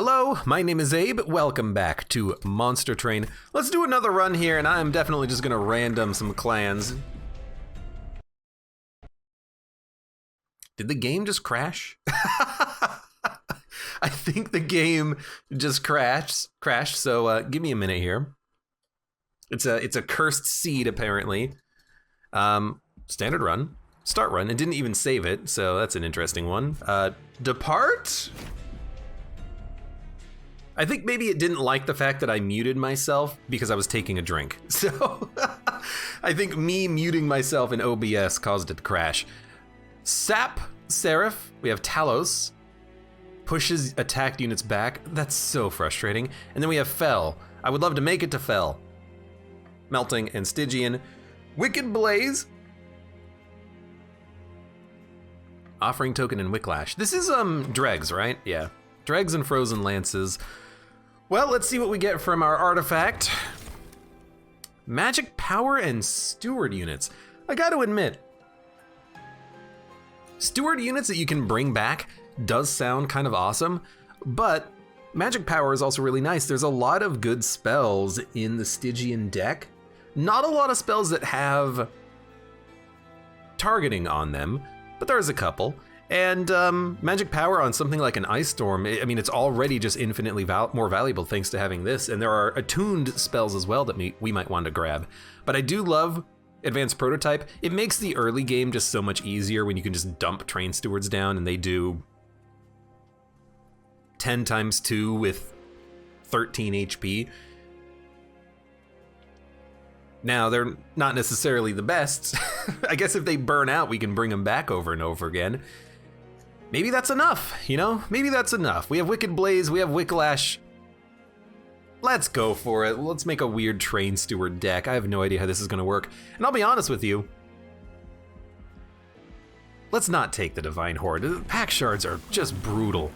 Hello, my name is Abe. Welcome back to Monster Train. Let's do another run here, and I'm definitely just gonna random some clans. Did the game just crash? I think the game just crashed. So give me a minute here. It's a cursed seed apparently. Standard run, start run. It didn't even save it, so that's an interesting one. Depart. I think maybe it didn't like the fact that I muted myself because I was taking a drink. So I think me muting myself in OBS caused it to crash. Sap, Seraph, we have Talos, pushes attacked units back. That's so frustrating. And then we have Fell. I would love to make it to Fell. Melting and Stygian. Wicked Blaze. Offering Token and Wicklash. This is Dregs, right? Yeah. Dregs and Frozen Lances. Well, let's see what we get from our artifact. Magic Power and Steward units. I gotta admit, Steward units that you can bring back does sound kind of awesome, but Magic Power is also really nice. There's a lot of good spells in the Stygian deck. Not a lot of spells that have targeting on them, but there's a couple. And Magic Power on something like an Ice Storm, I mean, it's already just infinitely more valuable thanks to having this. And there are attuned spells as well that we might want to grab. But I do love Advanced Prototype. It makes the early game just so much easier when you can just dump Train Stewards down and they do 10 times 2 with 13 HP. Now, they're not necessarily the best. I guess if they burn out, we can bring them back over and over again. Maybe that's enough, you know? Maybe that's enough. We have Wicked Blaze, we have Wicklash. Let's go for it. Let's make a weird Train Steward deck. I have no idea how this is gonna work. And I'll be honest with you, let's not take the Divine Horde. The pack shards are just brutal.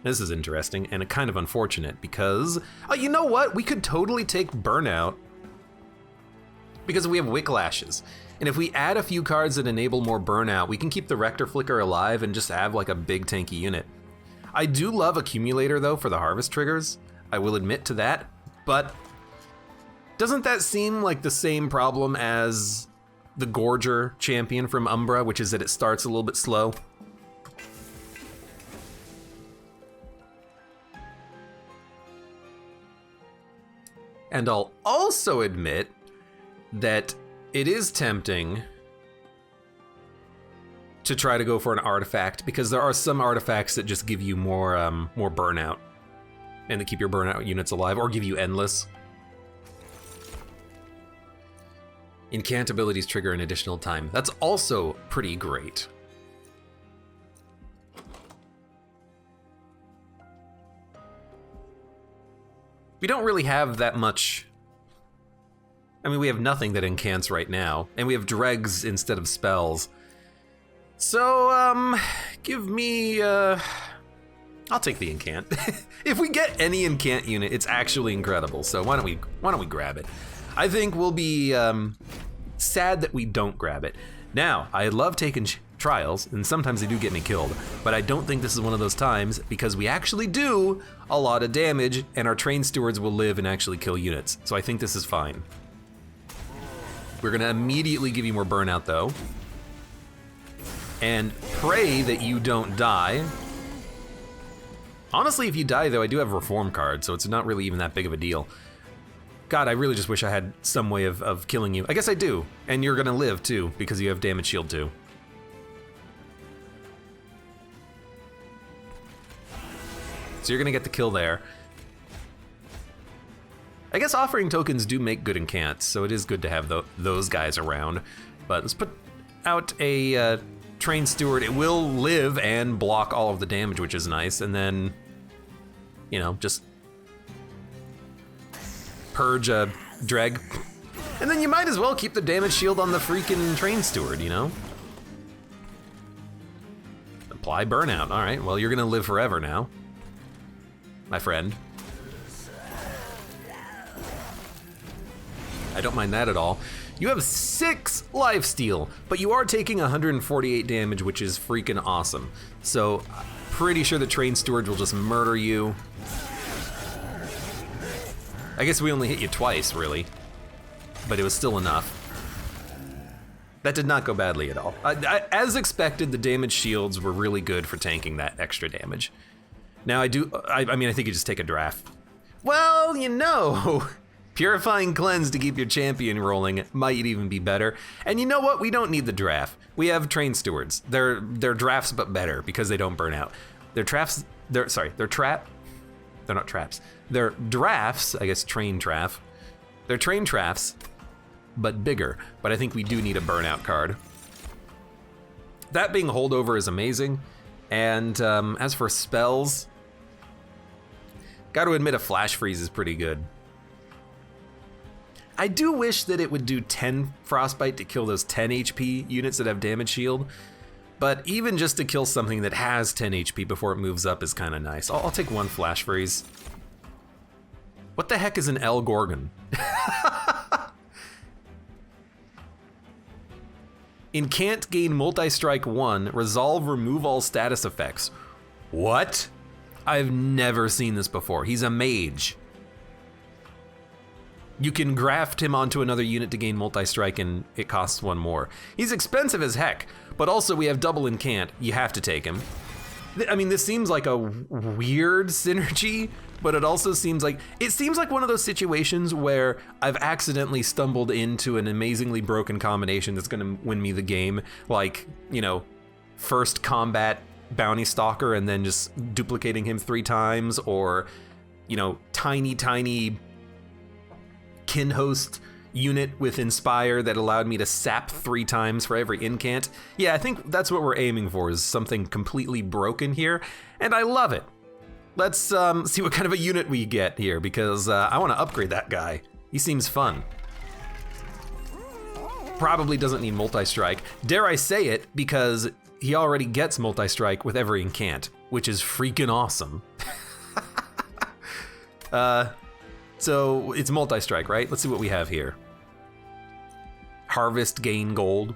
This is interesting and kind of unfortunate because, you know what? We could totally take Burnout because we have Wicklashes. And if we add a few cards that enable more burnout, we can keep the Rector Flicker alive and just have like a big tanky unit. I do love Accumulator though for the harvest triggers. I will admit to that, but doesn't that seem like the same problem as the Gorger champion from Umbra, which is that it starts a little bit slow? And I'll also admit that it is tempting to try to go for an artifact because there are some artifacts that just give you more burnout and that keep your burnout units alive or give you endless. Incant abilities trigger an additional time. That's also pretty great. We don't really have that much. I mean, we have nothing that incants right now, and we have dregs instead of spells. So, give me, I'll take the incant. If we get any incant unit, it's actually incredible. So why don't we grab it? I think we'll be sad that we don't grab it. Now, I love taking trials, and sometimes they do get me killed, but I don't think this is one of those times because we actually do a lot of damage, and our Train Stewards will live and actually kill units. So I think this is fine. We're gonna immediately give you more burnout though. And pray that you don't die. Honestly, if you die though, I do have Reform card, so it's not really even that big of a deal. God, I really just wish I had some way of killing you. I guess I do, and you're gonna live too, because you have Damage Shield too. So you're gonna get the kill there. I guess offering tokens do make good incants, so it is good to have those guys around. But let's put out a Train Steward. It will live and block all of the damage, which is nice. And then, you know, just purge a Dreg. And then you might as well keep the damage shield on the freaking Train Steward, you know? Apply burnout. All right, well, you're gonna live forever now, my friend. I don't mind that at all. You have 6 lifesteal, but you are taking 148 damage, which is freaking awesome. So pretty sure the train stewards will just murder you. I guess we only hit you twice, really. But it was still enough. That did not go badly at all. As expected, the damage shields were really good for tanking that extra damage. Now I mean, I think you just take a draft. Well, you know, Purifying Cleanse to keep your champion rolling might even be better. And you know what? We don't need the draft. We have train stewards. They're drafts, but better because they don't burn out. They're traps. They're not traps. They're drafts. I guess train draft. They're train drafts, but bigger. But I think we do need a burnout card. That being holdover is amazing. And as for spells, got to admit a flash freeze is pretty good. I do wish that it would do 10 frostbite to kill those 10 HP units that have damage shield, but even just to kill something that has 10 HP before it moves up is kind of nice. I'll take one flash freeze. What the heck is an L Gorgon? Incant gain multi-strike 1, resolve remove all status effects. What? I've never seen this before. He's a mage. You can graft him onto another unit to gain multi-strike and it costs 1 more. He's expensive as heck, but also we have double incant. You have to take him. I mean, this seems like a weird synergy, but it also seems like one of those situations where I've accidentally stumbled into an amazingly broken combination that's gonna win me the game. Like, you know, first combat bounty stalker and then just duplicating him 3 times, or, you know, tiny kin host unit with Inspire that allowed me to sap 3 times for every incant. Yeah, I think that's what we're aiming for, is something completely broken here, and I love it. Let's see what kind of a unit we get here, because I want to upgrade that guy. He seems fun. Probably doesn't need multi-strike. Dare I say it, because he already gets multi-strike with every incant, which is freaking awesome. So it's multi-strike, right? Let's see what we have here. Harvest, gain gold.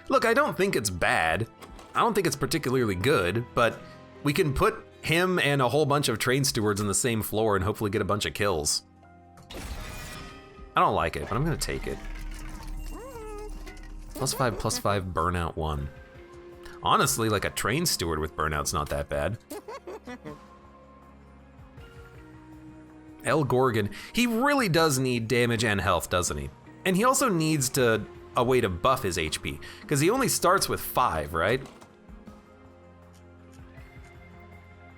Look, I don't think it's bad. I don't think it's particularly good, but we can put him and a whole bunch of train stewards on the same floor and hopefully get a bunch of kills. I don't like it, but I'm gonna take it. +5/+5 burnout 1. Honestly, like a train steward with burnout's not that bad. El Gorgon, he really does need damage and health, doesn't he? And he also needs a way to buff his HP, because he only starts with 5, right?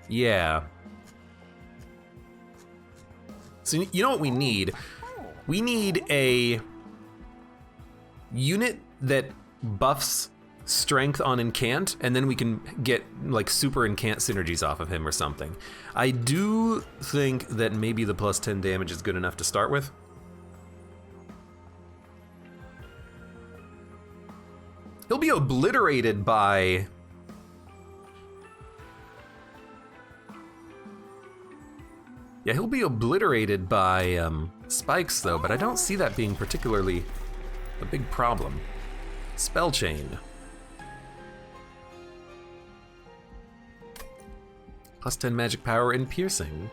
Yeah. So you know what we need? We need a unit that buffs strength on incant, and then we can get like super incant synergies off of him or something. I do think that maybe the +10 damage is good enough to start with. He'll be obliterated by... Yeah, he'll be obliterated by spikes though, but I don't see that being particularly a big problem. Spell chain. +10 magic power and piercing.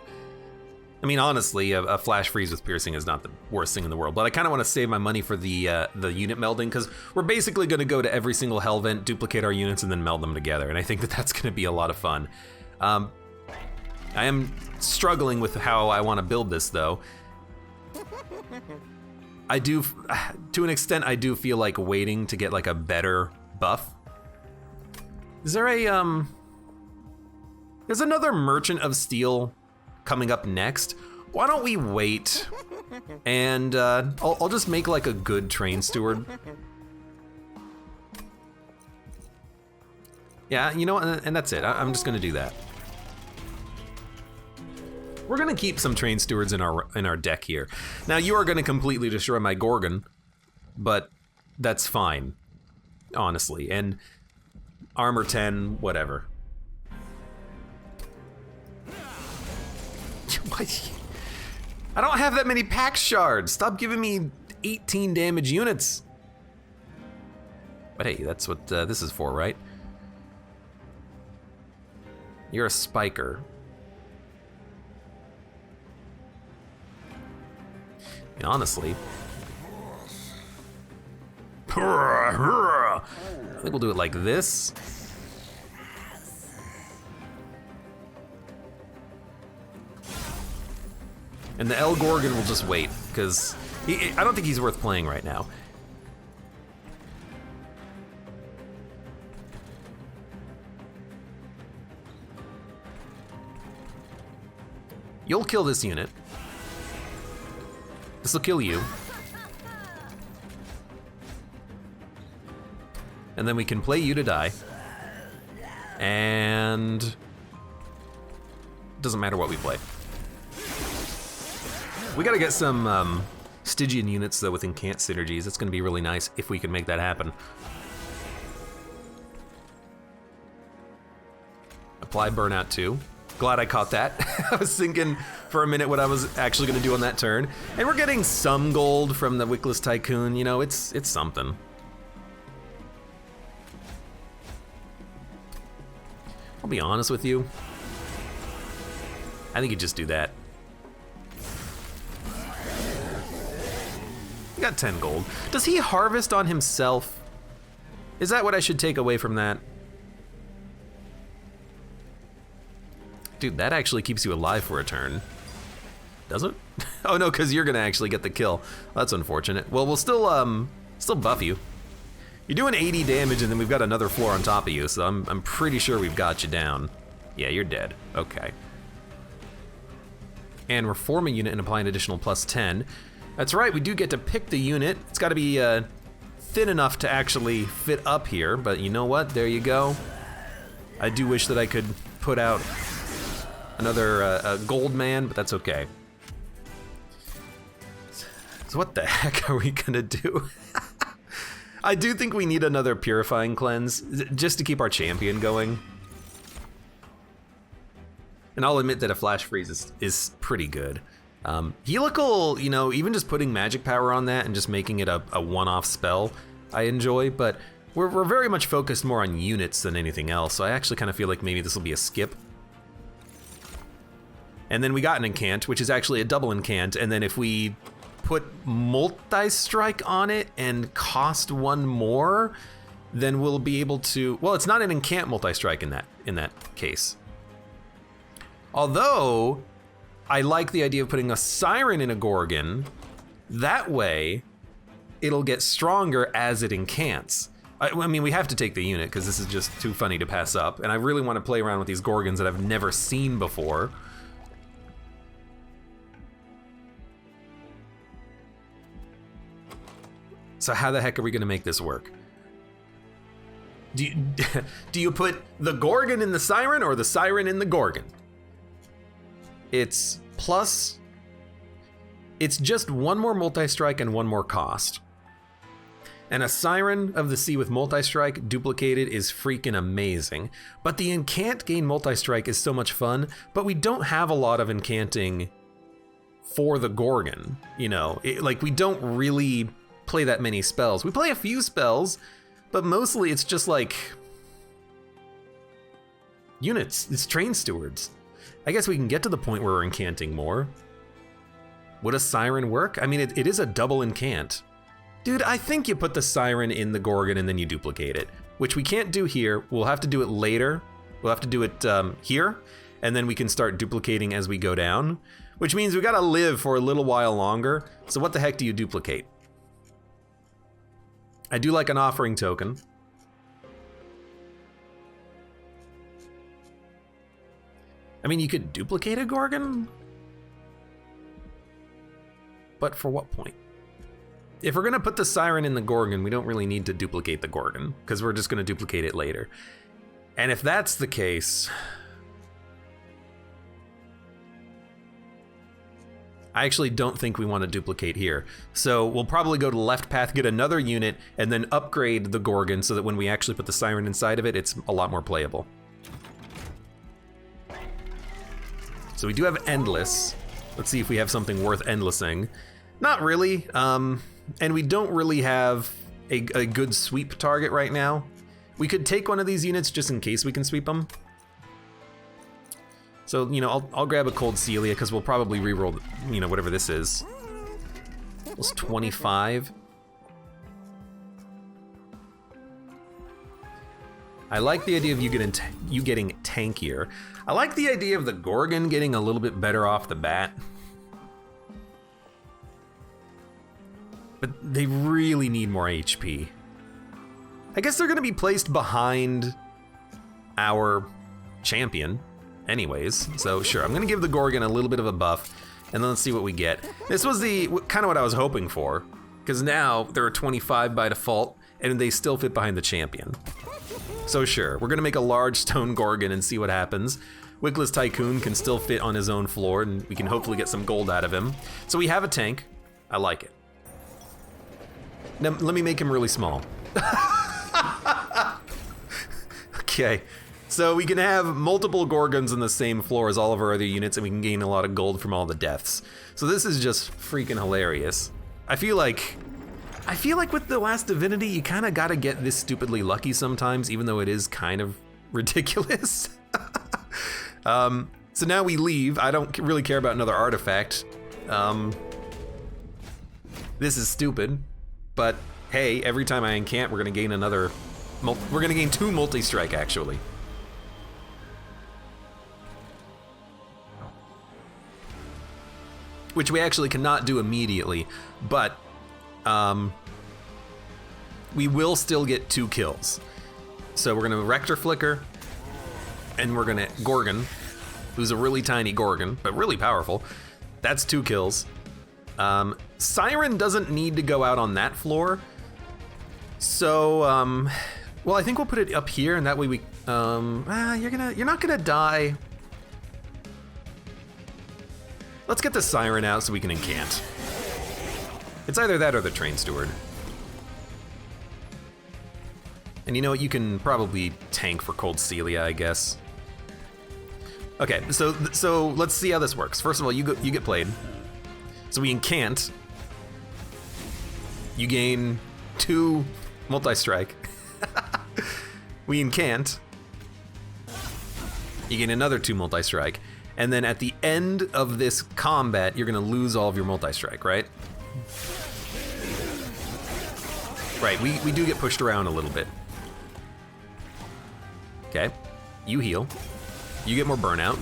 I mean, honestly, a flash freeze with piercing is not the worst thing in the world, but I kind of want to save my money for the unit melding, because we're basically going to go to every single hell vent, duplicate our units, and then meld them together, and I think that that's going to be a lot of fun. I am struggling with how I want to build this, though. I do, to an extent, I do feel like waiting to get like a better buff. Is there a, there's another Merchant of Steel coming up next. Why don't we wait and I'll just make like a good train steward. Yeah, you know, and that's it. I'm just gonna do that. We're gonna keep some train stewards in our deck here. Now you are gonna completely destroy my Gorgon, but that's fine, honestly. And armor 10, whatever. I don't have that many pack shards. Stop giving me 18 damage units. But hey, that's what this is for, right? You're a spiker. And honestly, I think we'll do it like this. And the El Gorgon will just wait, because I don't think he's worth playing right now. You'll kill this unit. This will kill you. And then we can play you to die. And doesn't matter what we play. We gotta get some Stygian units though with Incant synergies. It's gonna be really nice if we can make that happen. Apply Burnout 2. Glad I caught that. I was thinking for a minute what I was actually gonna do on that turn. And we're getting some gold from the Wickless Tycoon, you know, it's something. I'll be honest with you. I think you just do that. You got 10 gold. Does he harvest on himself? Is that what I should take away from that? Dude, that actually keeps you alive for a turn. Does it? Oh no, because you're gonna actually get the kill. That's unfortunate. Well, we'll still buff you. You're doing 80 damage and then we've got another floor on top of you, so I'm pretty sure we've got you down. Yeah, you're dead. Okay. And we're forming a unit and applying an additional +10. That's right, we do get to pick the unit. It's gotta be thin enough to actually fit up here, but you know what? There you go. I do wish that I could put out another gold man, but that's okay. So what the heck are we gonna do? I do think we need another Purifying Cleanse, just to keep our champion going. And I'll admit that a Flash Freeze is pretty good. Helical, you know, even just putting magic power on that and just making it a one-off spell, I enjoy, but we're very much focused more on units than anything else, so I actually kind of feel like maybe this will be a skip. And then we got an Incant, which is actually a double Incant, and then if we put multi-strike on it and cost one more, then we'll be able to, well, it's not an Incant multi-strike in that case. Although, I like the idea of putting a Siren in a Gorgon. That way, it'll get stronger as it incants. I mean, we have to take the unit because this is just too funny to pass up. And I really want to play around with these Gorgons that I've never seen before. So how the heck are we gonna make this work? Do you put the Gorgon in the Siren or the Siren in the Gorgon? It's just one more multi-strike and one more cost. And a Siren of the Sea with multi-strike duplicated is freaking amazing. But the Incant gain multi-strike is so much fun, but we don't have a lot of incanting for the Gorgon, you know? Like, we don't really play that many spells. We play a few spells, but mostly it's just like units. It's train stewards. I guess we can get to the point where we're incanting more. Would a Siren work? I mean, it is a double incant. Dude, I think you put the Siren in the Gorgon and then you duplicate it, which we can't do here. We'll have to do it later. We'll have to do it here, and then we can start duplicating as we go down, which means we gotta live for a little while longer. So what the heck do you duplicate? I do like an offering token. I mean, you could duplicate a Gorgon, but for what point? If we're gonna put the Siren in the Gorgon, we don't really need to duplicate the Gorgon, because we're just gonna duplicate it later. And if that's the case, I actually don't think we want to duplicate here. So we'll probably go to the left path, get another unit, and then upgrade the Gorgon so that when we actually put the Siren inside of it, it's a lot more playable. So we do have Endless. Let's see if we have something worth endlessing. Not really, and we don't really have a good sweep target right now. We could take one of these units just in case we can sweep them. So, you know, I'll grab a Cold Celia because we'll probably reroll, you know, whatever this is. It's 25. I like the idea of you getting tankier. I like the idea of the Gorgon getting a little bit better off the bat. But they really need more HP. I guess they're gonna be placed behind our champion anyways. So sure, I'm gonna give the Gorgon a little bit of a buff and then let's see what we get. This was kind of what I was hoping for, because now there are 25 by default and they still fit behind the champion. So sure, we're gonna make a large stone Gorgon and see what happens. Wickless Tycoon can still fit on his own floor and we can hopefully get some gold out of him. So we have a tank, I like it. Now let me make him really small. Okay, so we can have multiple Gorgons on the same floor as all of our other units and we can gain a lot of gold from all the deaths. So this is just freaking hilarious. I feel like with the Last Divinity, you kind of gotta get this stupidly lucky sometimes, even though it is kind of ridiculous. So now we leave. I don't really care about another artifact. This is stupid, but hey, every time I encant, we're gonna gain another, we're gonna gain 2 multi-strike actually. Which we actually cannot do immediately, but we will still get 2 kills. So we're gonna Rector Flicker, and we're gonna Gorgon, who's a really tiny Gorgon, but really powerful. That's 2 kills. Siren doesn't need to go out on that floor. So, well, I think we'll put it up here, and that way we, you're not gonna die. Let's get the Siren out so we can encant. It's either that or the Train Steward. And you know what, you can probably tank for Cold Celia, I guess. Okay, so let's see how this works. First of all, you get played. So we encant. You gain 2 multi-strike. We encant. You gain another 2 multi-strike. And then at the end of this combat, you're gonna lose all of your multi-strike, right? Right, we do get pushed around a little bit. Okay, you heal. You get more burnout.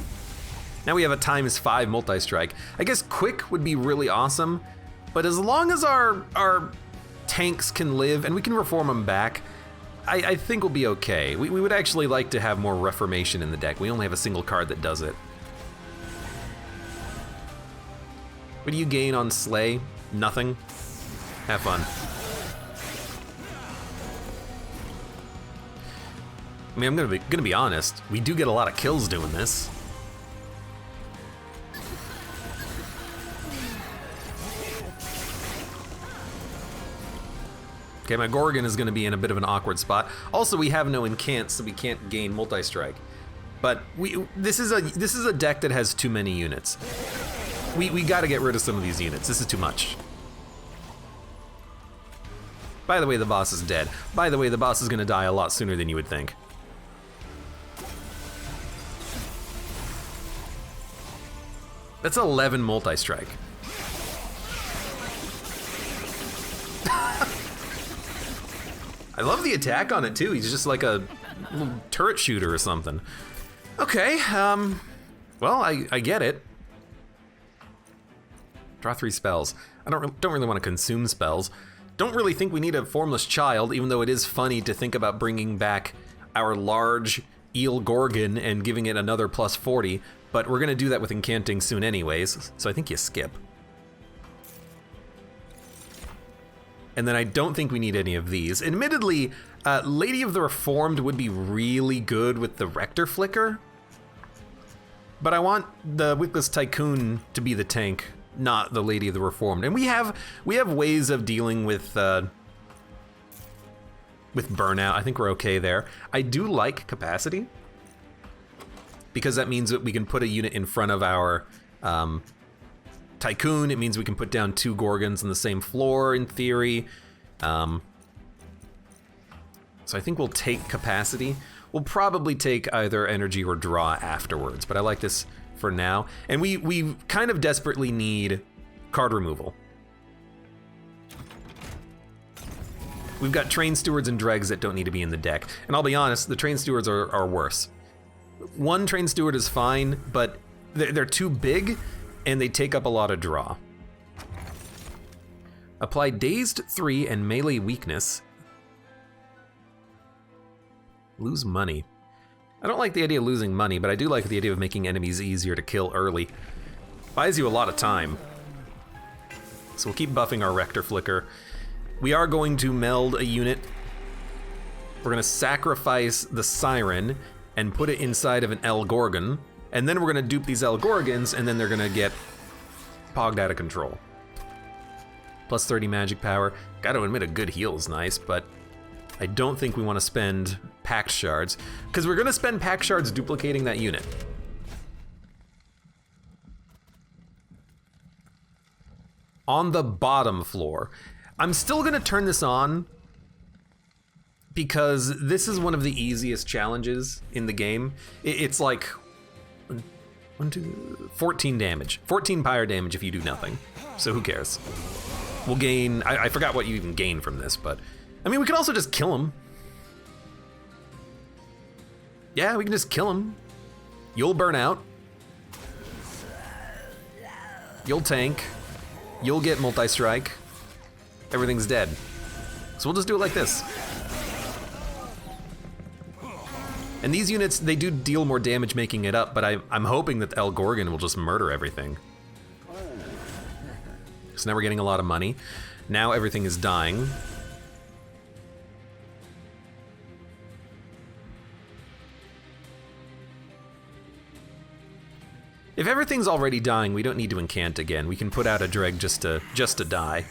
Now we have a ×5 multi-strike. I guess quick would be really awesome, but as long as our tanks can live and we can reform them back, I think we'll be okay. We would actually like to have more reformation in the deck. We only have a single card that does it. What do you gain on Slay? Nothing? Have fun. I mean, I'm gonna be honest. We do get a lot of kills doing this. Okay, my Gorgon is gonna be in a bit of an awkward spot. Also, we have no incants, so we can't gain multi-strike. But this is a deck that has too many units. We gotta get rid of some of these units. This is too much. By the way, the boss is dead. By the way, the boss is gonna die a lot sooner than you would think. That's 11 multi-strike. I love the attack on it too. He's just like a little turret shooter or something. Okay, well, I get it. Draw 3 spells. I don't really want to consume spells. Don't really think we need a Formless Child, even though it is funny to think about bringing back our large Eel Gorgon and giving it another +40, but we're gonna do that with Incanting soon anyways, so I think you skip. And then I don't think we need any of these. Admittedly, Lady of the Reformed would be really good with the Rector Flicker, but I want the Wickless Tycoon to be the tank, not the Lady of the Reformed. And we have ways of dealing with burnout. I think we're okay there. I do like capacity, because that means that we can put a unit in front of our Tycoon. It means we can put down 2 Gorgons on the same floor in theory. So I think we'll take capacity. We'll probably take either energy or draw afterwards, but I like this for now. And we kind of desperately need card removal. We've got train stewards and dregs that don't need to be in the deck. And I'll be honest, the train stewards are worse. One train steward is fine, but they're too big and they take up a lot of draw. Apply dazed 3 and melee weakness. Lose money. I don't like the idea of losing money, but I do like the idea of making enemies easier to kill early. Buys you a lot of time. So we'll keep buffing our Rector Flicker. We are going to meld a unit. We're gonna sacrifice the Siren and put it inside of an El Gorgon, and then we're gonna dupe these El Gorgons, and then they're gonna get pogged out of control. Plus 30 magic power. Gotta admit, a good heal is nice, but I don't think we want to spend Pact Shards, because we're gonna spend Pact Shards duplicating that unit. On the bottom floor. I'm still gonna turn this on because this is one of the easiest challenges in the game. It's like 14 damage. 14 pyre damage if you do nothing. So who cares? We'll gain, I forgot what you even gain from this, but I mean, we can also just kill him. Yeah, we can just kill him. You'll burn out. You'll tank. You'll get multi-strike. Everything's dead. So we'll just do it like this. And these units, they do deal more damage making it up, but I'm hoping that the El Gorgon will just murder everything. So now we're getting a lot of money. Now everything is dying. If everything's already dying, we don't need to incant again. We can put out a dreg just to die.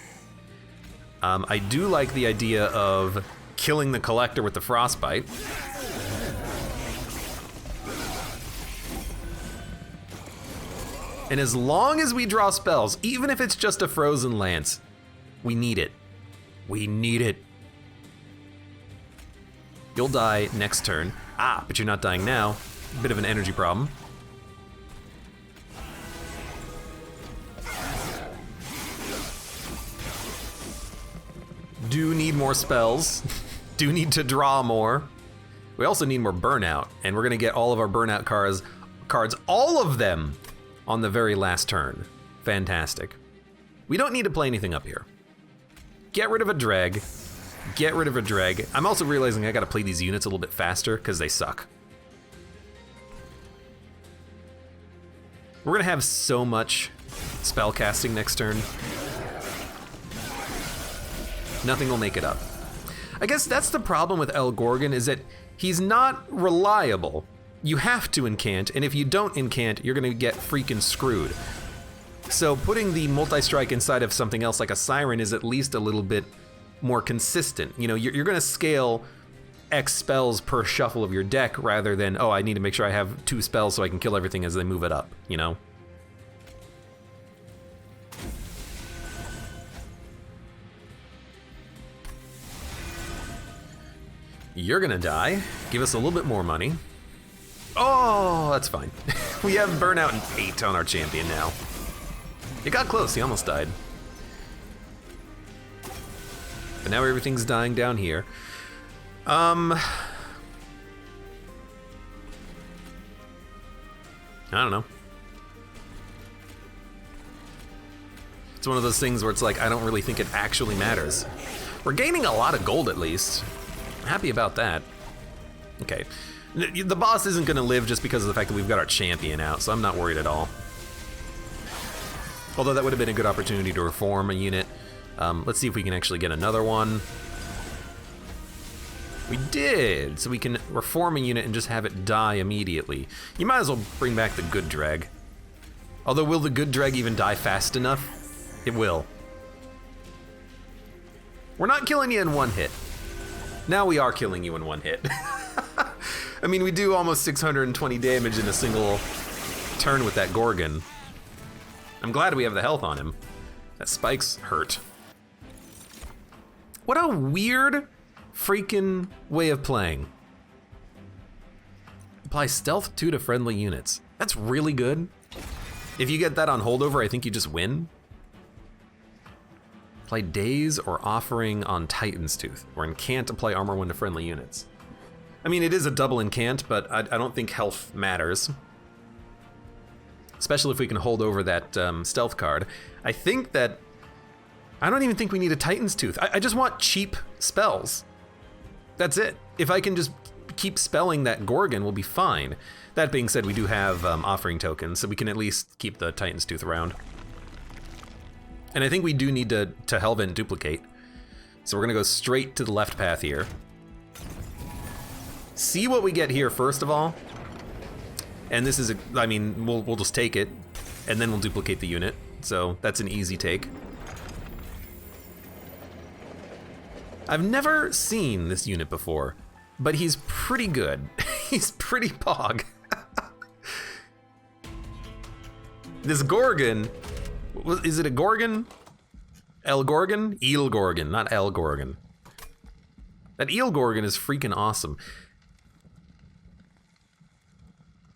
I do like the idea of killing the collector with the frostbite. And as long as we draw spells, even if it's just a frozen lance, we need it. We need it. You'll die next turn. Ah, but you're not dying now. Bit of an energy problem. Do need more spells. Do need to draw more. We also need more burnout, and we're gonna get all of our burnout cards, all of them, on the very last turn. Fantastic. We don't need to play anything up here. Get rid of a dreg. Get rid of a dreg. I'm also realizing I gotta play these units a little bit faster because they suck. We're gonna have so much spell casting next turn. Nothing will make it up. I guess that's the problem with El Gorgon, is that he's not reliable. You have to incant, and if you don't incant, you're gonna get freaking screwed. So putting the multi-strike inside of something else like a Siren is at least a little bit more consistent. You know, you're gonna scale X spells per shuffle of your deck rather than, oh, I need to make sure I have 2 spells so I can kill everything as they move it up, you know? You're gonna die. Give us a little bit more money. Oh, that's fine. We have burnout and 8 on our champion now. It got close, he almost died. But now everything's dying down here. I don't know. It's one of those things where it's like, I don't really think it actually matters. We're gaining a lot of gold at least. I'm happy about that. Okay. The boss isn't gonna live just because of the fact that we've got our champion out, so I'm not worried at all. Although that would have been a good opportunity to reform a unit. Let's see if we can actually get another one. We did! So we can reform a unit and just have it die immediately. You might as well bring back the good dreg. Although, will the good dreg even die fast enough? It will. We're not killing you in one hit. Now we are killing you in one hit. I mean, we do almost 620 damage in a single turn with that Gorgon. I'm glad we have the health on him. That spikes hurt. What a weird freaking way of playing. Apply stealth 2 to friendly units. That's really good. If you get that on holdover, I think you just win. Apply Daze or Offering on Titan's Tooth, or Incant apply armor 1 to friendly units. I mean, it is a double incant, but I don't think health matters. Especially if we can hold over that stealth card. I don't even think we need a Titan's Tooth. I just want cheap spells. That's it. If I can just keep spelling that Gorgon, we'll be fine. That being said, we do have offering tokens, so we can at least keep the Titan's Tooth around. And I think we do need to Hellvent duplicate. So we're gonna go straight to the left path here. See what we get here first of all. And this is, I mean, we'll just take it, and then we'll duplicate the unit. So that's an easy take. I've never seen this unit before, but he's pretty good. He's pretty pog. This Gorgon, is it a Gorgon? El Gorgon? Eel Gorgon, not El Gorgon. That Eel Gorgon is freaking awesome.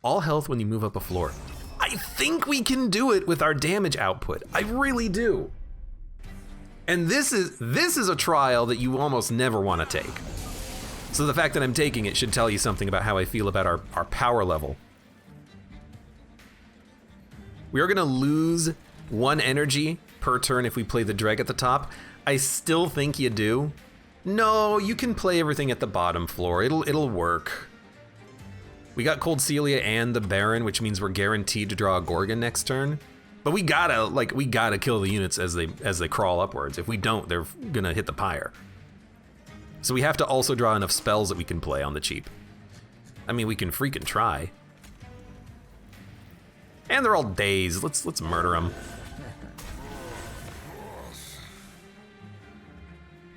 All health when you move up a floor. I think we can do it with our damage output. I really do. And this is a trial that you almost never want to take. So the fact that I'm taking it should tell you something about how I feel about our power level. We are gonna lose 1 energy per turn if we play the Dreg at the top. I still think you do. No, you can play everything at the bottom floor. It'll work. We got Cold Celia and the Baron, which means we're guaranteed to draw a Gorgon next turn. But we gotta kill the units as they crawl upwards. If we don't, they're gonna hit the pyre. So we have to also draw enough spells that we can play on the cheap. I mean, we can freaking try. And they're all dazed. Let's murder them.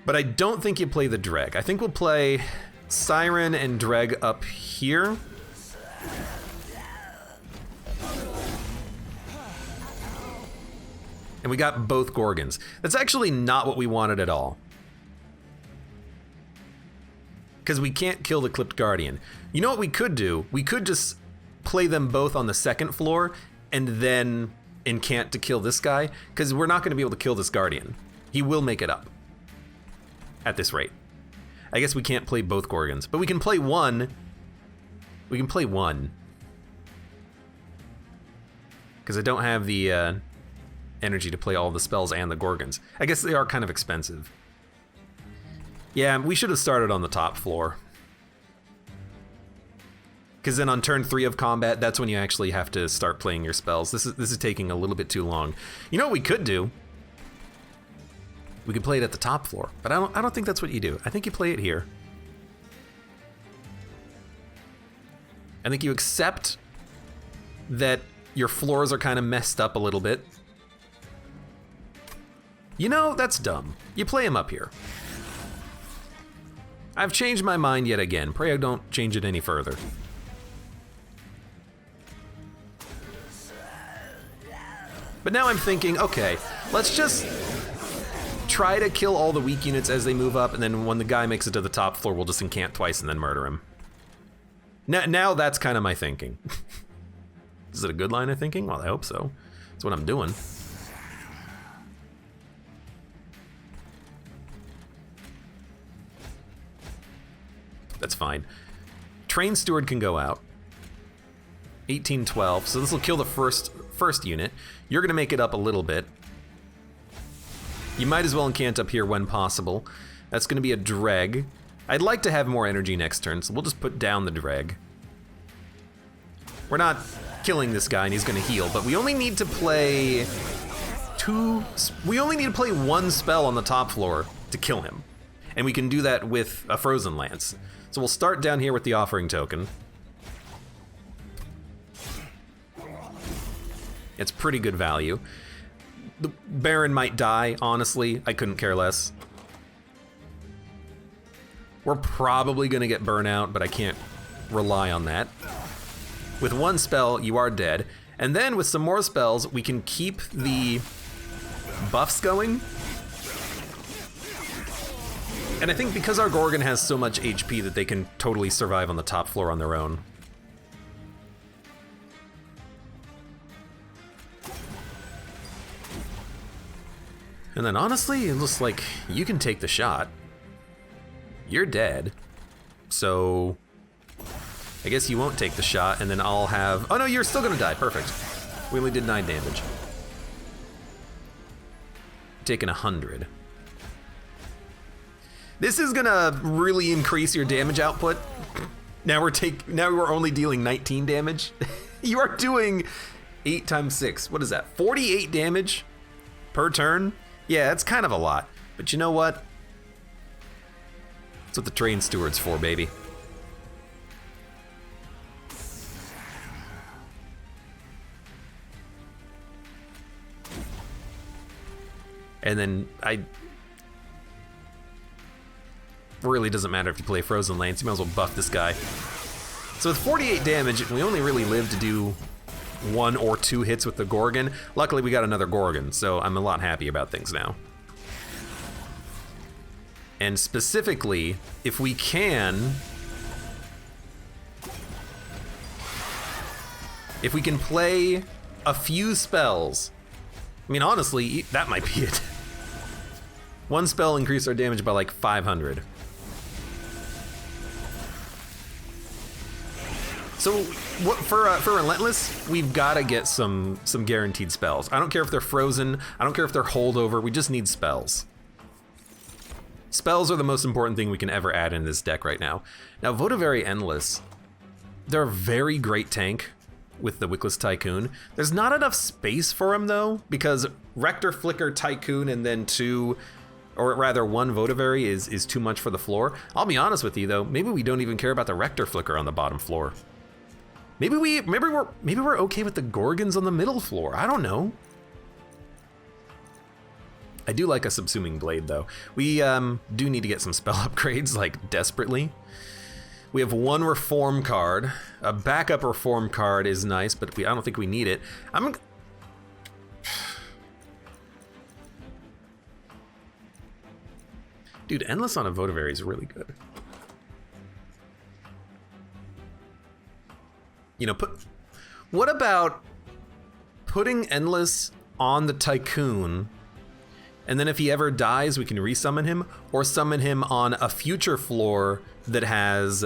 But I don't think you play the Dreg. I think we'll play Siren and Dreg up here. And we got both Gorgons. That's actually not what we wanted at all. Because we can't kill the Clipped Guardian. You know what we could do? We could just play them both on the second floor and then incant to kill this guy, because we're not going to be able to kill this Guardian. He will make it up at this rate. I guess we can't play both Gorgons, but we can play one. We can play one. Because I don't have the energy to play all the spells and the Gorgons. I guess they are kind of expensive. Yeah, we should have started on the top floor. Because then on turn 3 of combat, that's when you actually have to start playing your spells. This is taking a little bit too long. You know what we could do? We could play it at the top floor, but I don't think that's what you do. I think you play it here. I think you accept that your floors are kind of messed up a little bit. You know, that's dumb. You play them up here. I've changed my mind yet again. Pray I don't change it any further. But now I'm thinking, okay, let's just try to kill all the weak units as they move up, and then when the guy makes it to the top floor, we'll just incant twice and then murder him. Now that's kind of my thinking. Is it a good line of thinking? Well, I hope so. That's what I'm doing. That's fine. Train Steward can go out. 1812, so this will kill the first unit. You're gonna make it up a little bit. You might as well incant up here when possible. That's gonna be a Dreg. I'd like to have more energy next turn, so we'll just put down the Dreg. We're not killing this guy and he's gonna heal, but we only need to play one spell on the top floor to kill him. And we can do that with a Frozen Lance. So we'll start down here with the offering token. It's pretty good value. The Baron might die, honestly. I couldn't care less. We're probably gonna get burnout, but I can't rely on that. With one spell, you are dead. And then with some more spells, we can keep the buffs going. And I think because our Gorgon has so much HP that they can totally survive on the top floor on their own. And then honestly, it looks like you can take the shot. You're dead. So I guess you won't take the shot, and then I'll have... Oh no, you're still gonna die. Perfect. We only did 9 damage. Taking 100. This is gonna really increase your damage output. Now we're only dealing 19 damage. You are doing 8 times 6. What is that? 48 damage per turn? Yeah, that's kind of a lot. But you know what? That's what the train steward's for, baby. And then really doesn't matter if you play Frozen Lanes, you might as well buff this guy. So with 48 damage, we only really live to do 1 or 2 hits with the Gorgon. Luckily we got another Gorgon, so I'm a lot happy about things now. And specifically, if we can play a few spells, I mean honestly, that might be it. 1 spell increased our damage by like 500. So what for Relentless, we've got to get some guaranteed spells. I don't care if they're frozen, I don't care if they're holdover, we just need spells. Spells are the most important thing we can ever add in this deck right now. Now Votivary Endless, they're a very great tank with the Wickless Tycoon. There's not enough space for him though, because Rector Flicker Tycoon and then 1 Votivary is too much for the floor. I'll be honest with you though, maybe we don't even care about the Rector Flicker on the bottom floor. Maybe we're okay with the Gorgons on the middle floor. I don't know. I do like a Subsuming Blade though. We do need to get some spell upgrades, like desperately. We have 1 Reform card. A backup Reform card is nice, but I don't think we need it. Dude, Endless on a Votivary is really good. You know, what about putting Endless on the Tycoon, and then if he ever dies, we can resummon him, or summon him on a future floor that has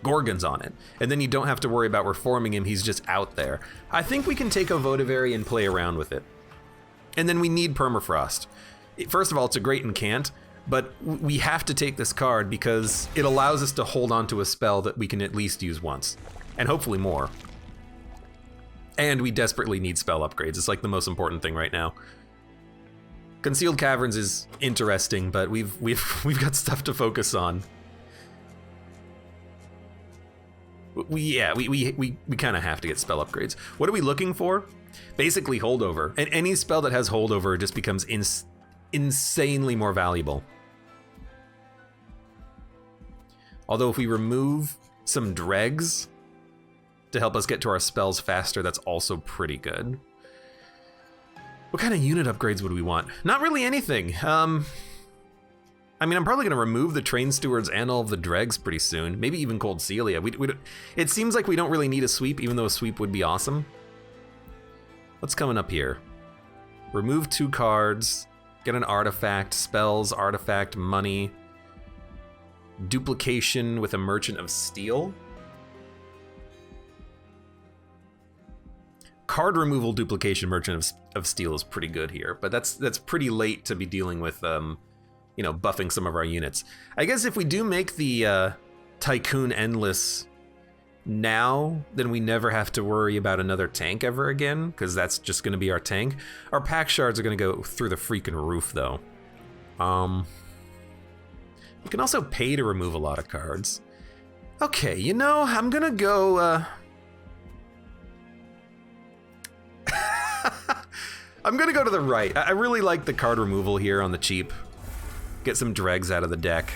Gorgons on it. And then you don't have to worry about reforming him, he's just out there. I think we can take a Votivary and play around with it. And then we need Permafrost. First of all, it's a great incant, but we have to take this card because it allows us to hold on to a spell that we can at least use once. And hopefully more. And we desperately need spell upgrades. It's like the most important thing right now. Concealed Caverns is interesting, but we've got stuff to focus on. We kind of have to get spell upgrades. What are we looking for? Basically holdover. And any spell that has holdover just becomes insanely more valuable. Although if we remove some dregs to help us get to our spells faster, that's also pretty good. What kind of unit upgrades would we want? Not really anything. I mean, I'm probably gonna remove the Train Stewards and all of the dregs pretty soon. Maybe even Cold Celia. It seems like we don't really need a sweep, even though a sweep would be awesome. What's coming up here? Remove 2 cards, get an artifact, spells, artifact, money. Duplication with a Merchant of Steel. Card removal duplication Merchant of Steel is pretty good here, but that's pretty late to be dealing with, you know, buffing some of our units. I guess if we do make the Tycoon Endless now, then we never have to worry about another tank ever again, because that's just going to be our tank. Our pack shards are going to go through the freaking roof, though. You can also pay to remove a lot of cards. Okay, you know, I'm going to go... I'm gonna go to the right. I really like the card removal here on the cheap. Get some dregs out of the deck.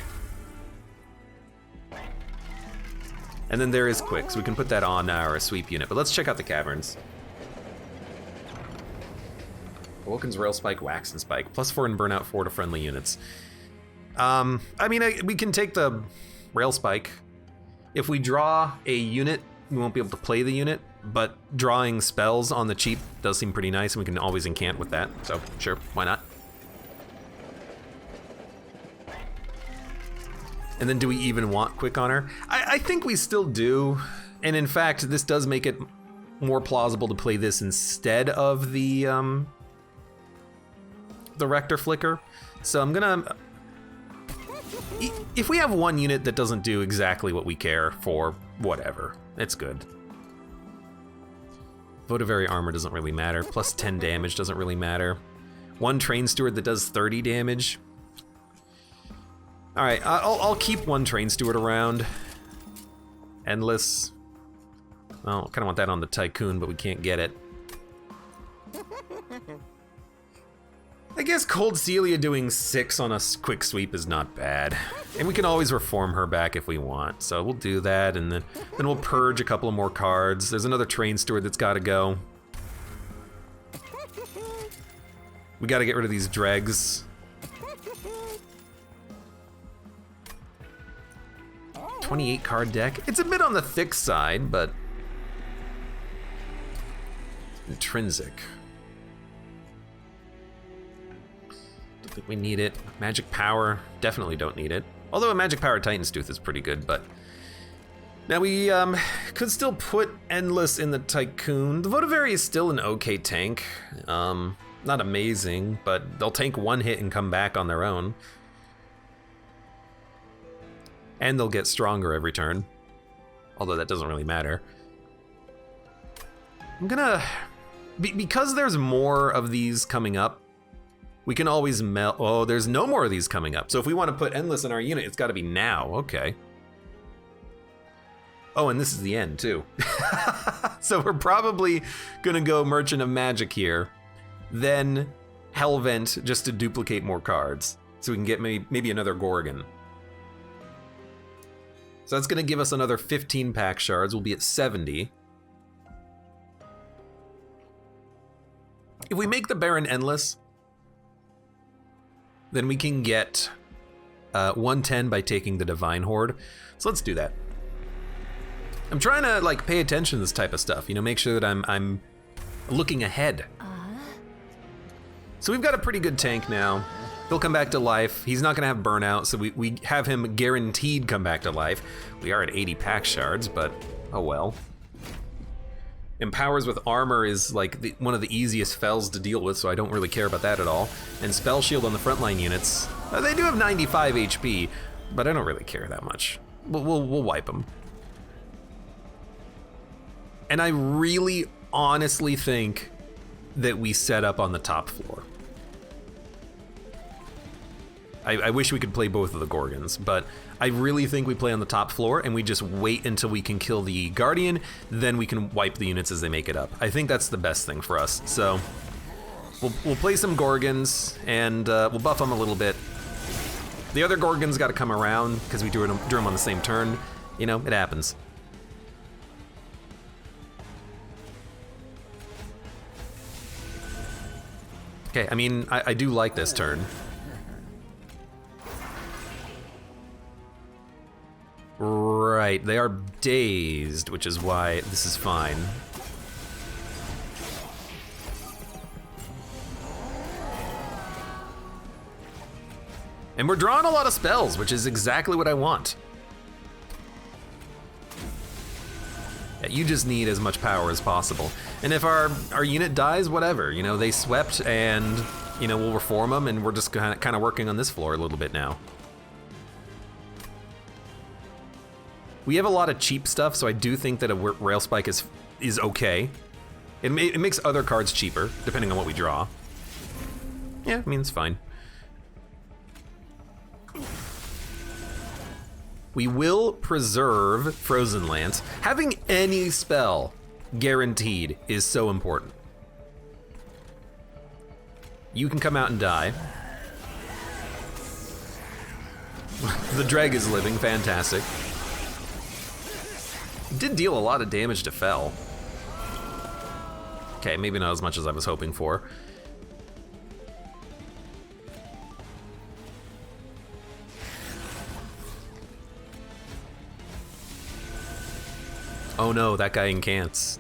And then there is quick, so we can put that on our sweep unit. But let's check out the caverns. Woken's Rail Spike, Wax and Spike. +4 and Burnout 4 to friendly units. I mean, we can take the Rail Spike. If we draw a unit, we won't be able to play the unit. But drawing spells on the cheap does seem pretty nice, and we can always incant with that, so sure, why not? And then do we even want quick on her? I think we still do. And in fact, this does make it more plausible to play this instead of the Rector Flicker. So I'm gonna... If we have one unit that doesn't do exactly what we care for, whatever. It's good. Votavary armor doesn't really matter. Plus 10 damage doesn't really matter. One train steward that does 30 damage. All right, I'll keep one train steward around. Endless. Well, kind of want that on the Tycoon, but we can't get it. I guess Cold Celia doing 6 on a quick sweep is not bad. And we can always reform her back if we want. So we'll do that, and then we'll purge a couple of more cards. There's another train steward that's got to go. We got to get rid of these dregs. 28 card deck. It's a bit on the thick side, but intrinsic. Don't think we need it. Magic Power, definitely don't need it. Although a Magic Power Titan's Tooth is pretty good, but now we could still put Endless in the Tycoon. The Votavary is still an okay tank. Not amazing, but they'll tank one hit and come back on their own. And they'll get stronger every turn. Although that doesn't really matter. I'm gonna... Because there's more of these coming up, we can always melt... Oh, there's no more of these coming up. So if we want to put Endless in our unit, it's got to be now. Okay. Oh, and this is the end, too. So we're probably gonna go Merchant of Magic here. Then Hellvent just to duplicate more cards. So we can get maybe another Gorgon. So that's gonna give us another 15 pack shards. We'll be at 70. If we make the Baron Endless, then we can get 110 by taking the Divine Horde. So let's do that. I'm trying to like pay attention to this type of stuff, you know, make sure that I'm looking ahead. So we've got a pretty good tank now. He'll come back to life. He's not gonna have burnout, so we have him guaranteed come back to life. We are at 80 pack shards, but oh well. Empowers with armor is like one of the easiest fells to deal with, so I don't really care about that at all. And Spell Shield on the frontline units, they do have 95 HP, but I don't really care that much. We'll wipe them. And I really honestly think that we set up on the top floor. I wish we could play both of the Gorgons, but I really think we play on the top floor and we just wait until we can kill the Guardian, then we can wipe the units as they make it up. I think that's the best thing for us. So we'll play some Gorgons and we'll buff them a little bit. The other Gorgons got to come around because we drew them on the same turn. You know, it happens. Okay, I mean, I do like this turn. Right, they are dazed, which is why this is fine. And we're drawing a lot of spells, which is exactly what I want. Yeah, you just need as much power as possible. And if our unit dies, whatever, you know, they swept and, you know, we'll reform them and we're just kind of working on this floor a little bit now. We have a lot of cheap stuff, so I do think that a Rail Spike is okay. It makes other cards cheaper, depending on what we draw. Yeah, I mean, it's fine. We will preserve Frozen Lance. Having any spell guaranteed is so important. You can come out and die. The Dreg is living, fantastic. Did deal a lot of damage to Fel. Okay, maybe not as much as I was hoping for. Oh no, that guy incants.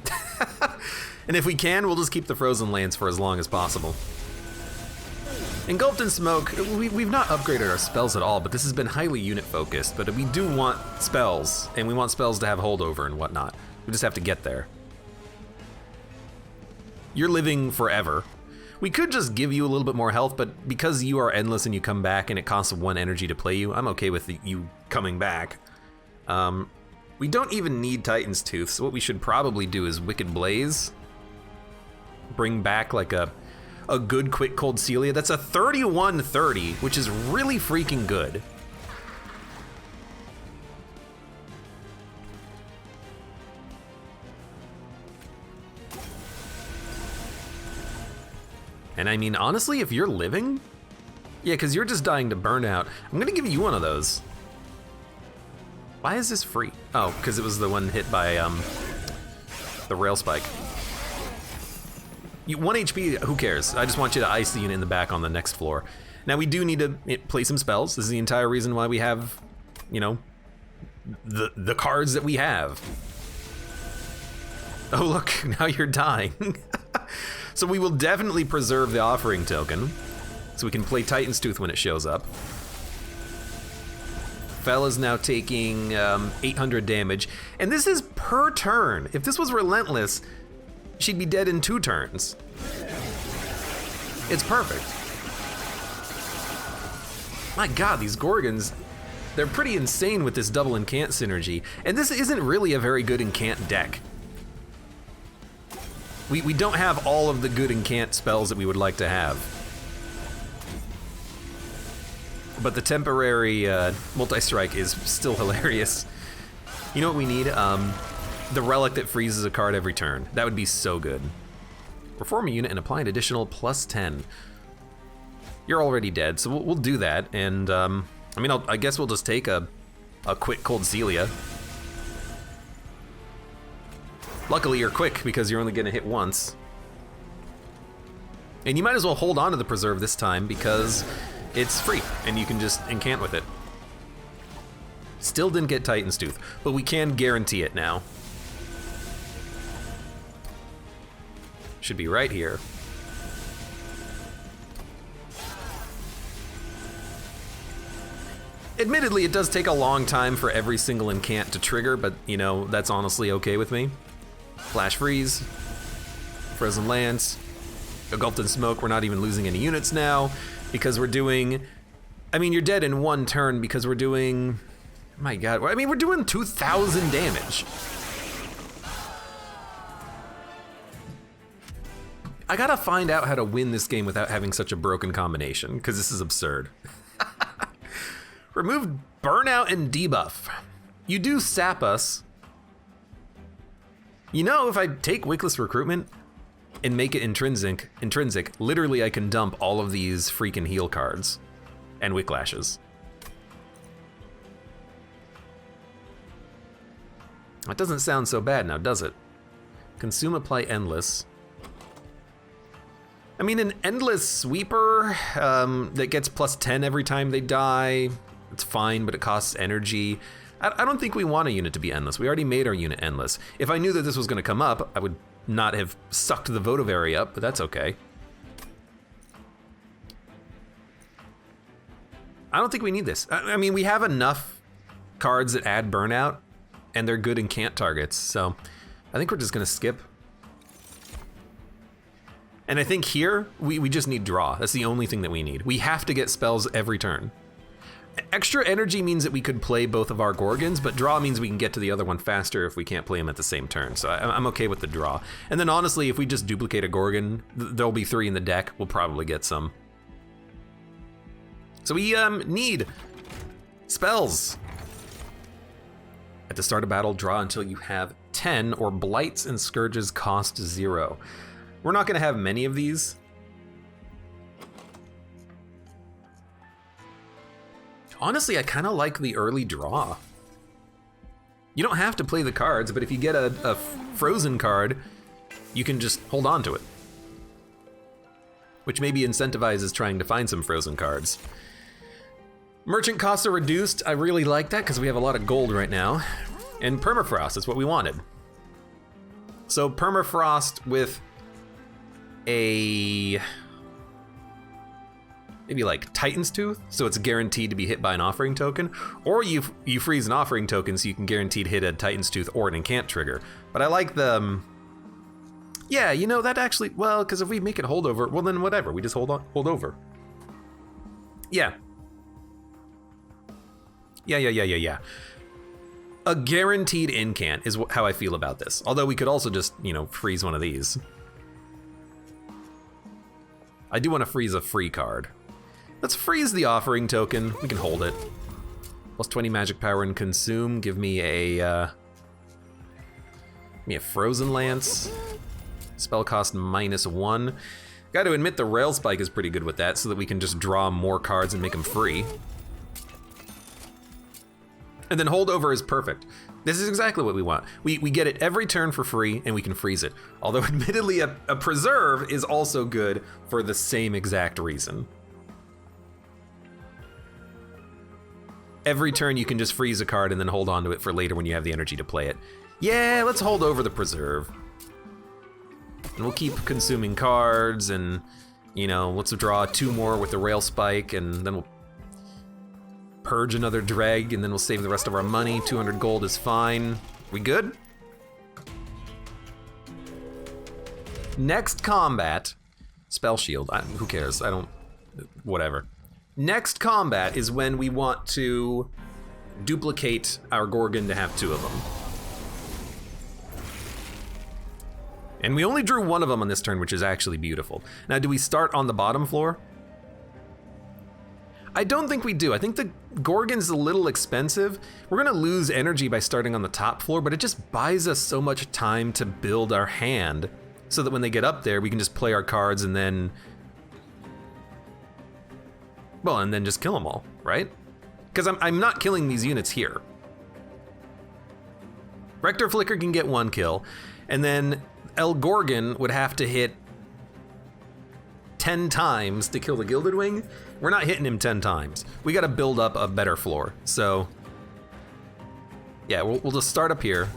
And if we can, we'll just keep the Frozen Lance for as long as possible. Engulfed in Smoke, we've not upgraded our spells at all, but this has been highly unit focused, but we do want spells, and we want spells to have holdover and whatnot. We just have to get there. You're living forever. We could just give you a little bit more health, but because you are endless and you come back and it costs 1 energy to play you, I'm okay with you coming back. We don't even need Titan's Tooth, so what we should probably do is Wicked Blaze. Bring back like a good quick cold Celia. That's a 31-30, which is really freaking good. And I mean, honestly, if you're living, yeah, because you're just dying to burnout, I'm gonna give you one of those. Why is this free? Oh, because it was the one hit by the rail spike. 1 HP, who cares? I just want you to ice the unit in the back on the next floor. Now we do need to play some spells. This is the entire reason why we have, you know, the cards that we have. Oh look, now you're dying. So we will definitely preserve the offering token, so we can play Titan's Tooth when it shows up. Fella's now taking 800 damage, and this is per turn. If this was relentless, she'd be dead in 2 turns. It's perfect. My god, these Gorgons, they're pretty insane with this double incant synergy, and this isn't really a very good incant deck. We don't have all of the good incant spells that we would like to have. But the temporary multi-strike is still hilarious. You know what we need? The relic that freezes a card every turn. That would be so good. Reform a unit and apply an additional +10. You're already dead, so we'll do that. And I mean, I guess we'll just take a quick cold Celia. Luckily you're quick because you're only gonna hit once. And you might as well hold on to the preserve this time because it's free and you can just incant with it. Still didn't get Titan's Tooth, but we can guarantee it now. Should be right here. Admittedly, it does take a long time for every single incant to trigger, but you know, that's honestly okay with me. Flash Freeze, Frozen Lance, Engulfed in Smoke. We're not even losing any units now because we're doing, I mean, you're dead in 1 turn because we're doing, my god, I mean, we're doing 2,000 damage. I gotta find out how to win this game without having such a broken combination, because this is absurd. Remove Burnout and Debuff. You do sap us. You know, if I take Wickless Recruitment and make it intrinsic, literally I can dump all of these freaking heal cards and Wicklashes. That doesn't sound so bad now, does it? Consume, apply Endless. I mean, an Endless Sweeper that gets +10 every time they die, it's fine, but it costs energy. I don't think we want a unit to be endless. We already made our unit endless. If I knew that this was gonna come up, I would not have sucked the Votivary up, but that's okay. I don't think we need this. I mean, we have enough cards that add burnout, and they're good incant targets, so I think we're just gonna skip. And I think here, we just need draw. That's the only thing that we need. We have to get spells every turn. Extra energy means that we could play both of our Gorgons, but draw means we can get to the other one faster if we can't play them at the same turn. So I'm okay with the draw. And then honestly, if we just duplicate a Gorgon, there'll be 3 in the deck. We'll probably get some. So we need spells. At the start of battle, draw until you have 10, or Blights and Scourges cost 0. We're not gonna have many of these. Honestly, I kind of like the early draw. You don't have to play the cards, but if you get a frozen card, you can just hold on to it. Which maybe incentivizes trying to find some frozen cards. Merchant costs are reduced. I really like that because we have a lot of gold right now. And Permafrost is what we wanted. So Permafrost with a maybe like Titan's Tooth, so it's guaranteed to be hit by an offering token, or you freeze an offering token so you can guaranteed hit a Titan's Tooth or an incant trigger. But I like the, yeah, you know, that actually, well, because if we make it holdover, well then whatever, we just hold over. Yeah. Yeah. A guaranteed incant is how I feel about this. Although we could also just, you know, freeze one of these. I do want to freeze a free card. Let's freeze the offering token. We can hold it. Plus 20 magic power and consume. Give me a frozen lance. Spell cost -1. Got to admit the rail spike is pretty good with that, so that we can just draw more cards and make them free. And then holdover is perfect. This is exactly what we want. We get it every turn for free, and we can freeze it. Although admittedly, a preserve is also good for the same exact reason. Every turn you can just freeze a card and then hold on to it for later when you have the energy to play it. Yeah, let's hold over the preserve. And we'll keep consuming cards, and, you know, let's draw 2 more with the rail spike, and then we'll purge another dreg, and then we'll save the rest of our money. 200 gold is fine. We good? Next combat, spell shield. Who cares? I don't, whatever. Next combat is when we want to duplicate our Gorgon to have 2 of them. And we only drew 1 of them on this turn, which is actually beautiful. Now, do we start on the bottom floor? I don't think we do. I think the Gorgon's a little expensive. We're gonna lose energy by starting on the top floor, but it just buys us so much time to build our hand so that when they get up there, we can just play our cards and then, well, and then just kill them all, right? Because I'm not killing these units here. Rector Flicker can get 1 kill, and then El Gorgon would have to hit 10 times to kill the Gilded Wing. We're not hitting him 10 times. We gotta build up a better floor. So, yeah, we'll just start up here.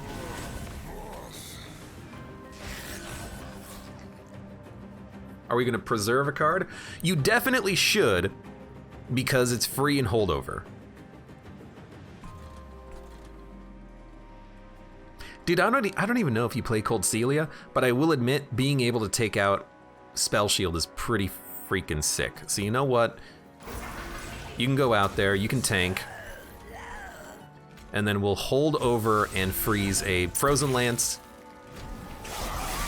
Are we gonna preserve a card? You definitely should, because it's free and holdover. Dude, I don't even know if you play Cold Celia, but I will admit being able to take out Spell Shield is pretty freaking sick. So you know what? You can go out there, you can tank, and then we'll hold over and freeze a Frozen Lance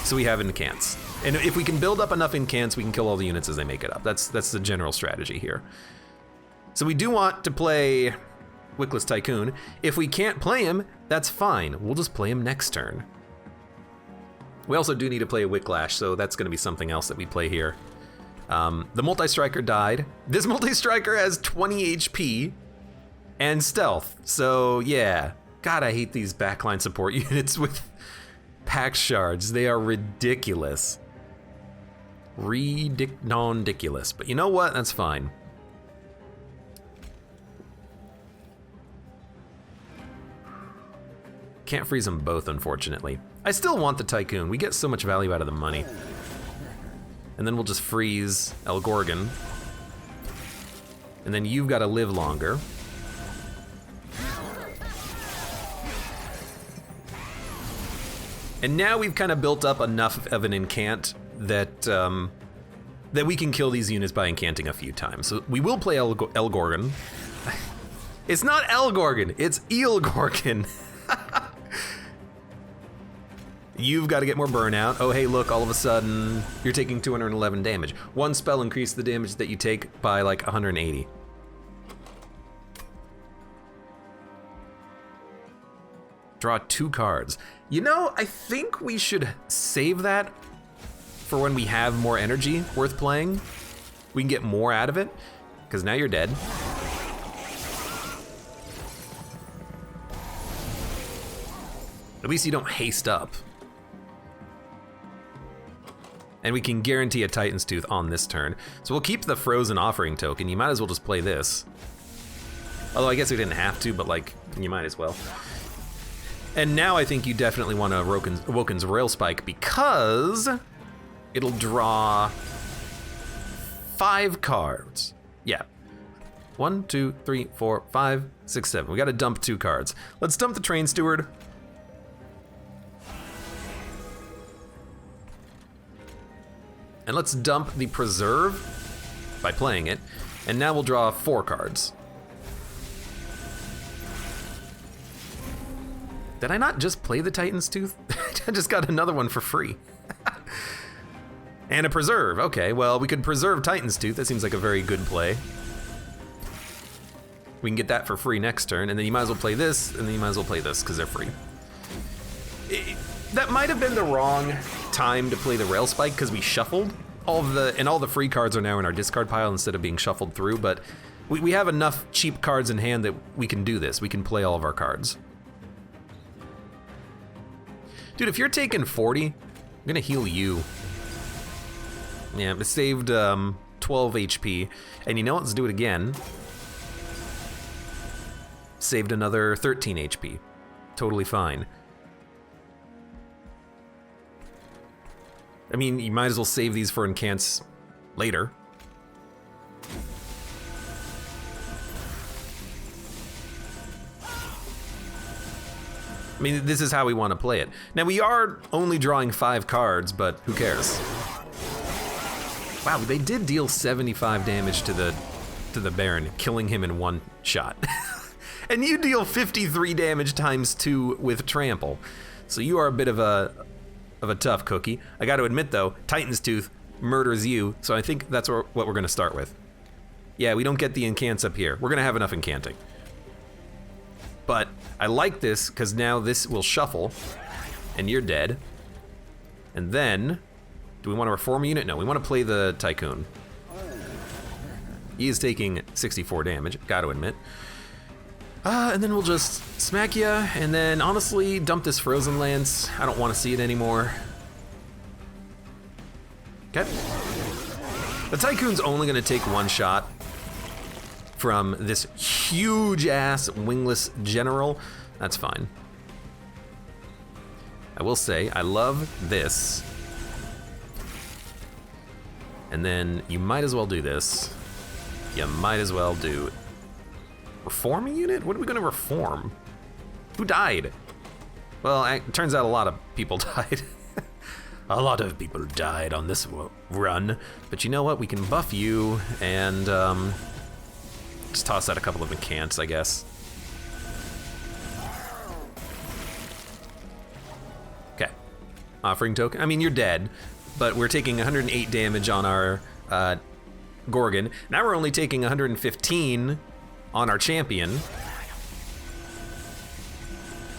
so we have incants. And if we can build up enough incants, we can kill all the units as they make it up. That's the general strategy here. So we do want to play Wickless Tycoon. If we can't play him, that's fine. We'll just play him next turn. We also do need to play a Wicklash, so that's gonna be something else that we play here. The Multi-Striker died. This Multi-Striker has 20 HP and stealth, so yeah. God, I hate these backline support units with Pax Shards. They are ridiculous. Ridiculous. But you know what? That's fine. Can't freeze them both, unfortunately. I still want the Tycoon. We get so much value out of the money. And then we'll just freeze El Gorgon. And then you've got to live longer. And now we've kind of built up enough of an incant that that we can kill these units by incanting a few times. So we will play El Gorgon. It's not El Gorgon, it's Eel Gorgon. You've got to get more burnout. Oh, hey, look, all of a sudden, you're taking 211 damage. 1 spell increased the damage that you take by like 180. Draw 2 cards. You know, I think we should save that for when we have more energy worth playing. We can get more out of it, because now you're dead. At least you don't haste up. And we can guarantee a Titan's Tooth on this turn. So we'll keep the Frozen Offering token. You might as well just play this. Although I guess we didn't have to, but like, you might as well. And now I think you definitely want to Woken's Rail Spike because it'll draw 5 cards. Yeah. 1, 2, 3, 4, 5, 6, 7. We gotta dump 2 cards. Let's dump the Train Steward. And let's dump the Preserve by playing it. And now we'll draw 4 cards. Did I not just play the Titan's Tooth? I just got another one for free. And a Preserve. Okay, well, we could preserve Titan's Tooth. That seems like a very good play. We can get that for free next turn, and then you might as well play this, and then you might as well play this, because they're free. That might have been the wrong time to play the Rail Spike, because we shuffled. All the free cards are now in our discard pile instead of being shuffled through, but we have enough cheap cards in hand that we can do this. We can play all of our cards. Dude, if you're taking 40, I'm gonna heal you. Yeah, it saved 12 HP, and you know what, let's do it again. Saved another 13 HP. Totally fine. I mean, you might as well save these for incants later. I mean, this is how we want to play it. Now, we are only drawing 5 cards, but who cares? Wow, they did deal 75 damage to the Baron, killing him in 1 shot. And you deal 53 damage times 2 with Trample. So you are a bit of a tough cookie. I got to admit though, Titan's Tooth murders you, so I think that's what we're gonna start with. Yeah, we don't get the incants up here. We're gonna have enough incanting. But I like this, because now this will shuffle, and you're dead. And then, do we want to reform a unit? No, we want to play the Tycoon. He is taking 64 damage, gotta admit. And then we'll just smack ya, and then honestly, dump this Frozen Lance. I don't want to see it anymore. Okay. The Tycoon's only gonna take 1 shot from this huge-ass wingless general. That's fine. I will say, I love this. And then you might as well do this. You might as well do... Reform a unit? What are we gonna reform? Who died? Well, it turns out a lot of people died. A lot of people died on this run. But you know what? We can buff you and just toss out a couple of incants, I guess. Okay. Offering token. I mean, you're dead, but we're taking 108 damage on our Gorgon. Now we're only taking 115 on our champion.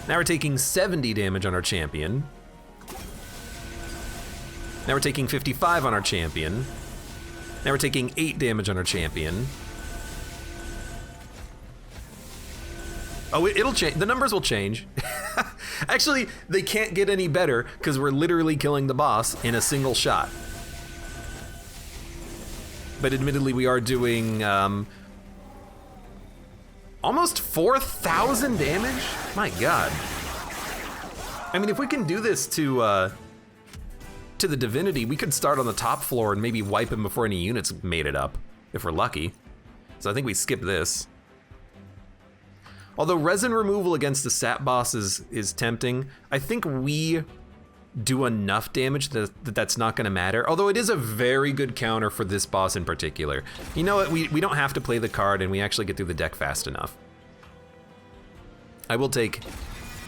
Now we're taking 70 damage on our champion. Now we're taking 55 on our champion. Now we're taking 8 damage on our champion. Oh, it'll change. The numbers will change. Actually, they can't get any better because we're literally killing the boss in a single shot. But admittedly, we are doing almost 4,000 damage? My God. I mean, if we can do this to the Divinity, we could start on the top floor and maybe wipe him before any units made it up, if we're lucky. So I think we skip this. Although resin removal against the sap boss is tempting, I think we do enough damage that's not gonna matter. Although it is a very good counter for this boss in particular. You know what, we don't have to play the card and we actually get through the deck fast enough. I will take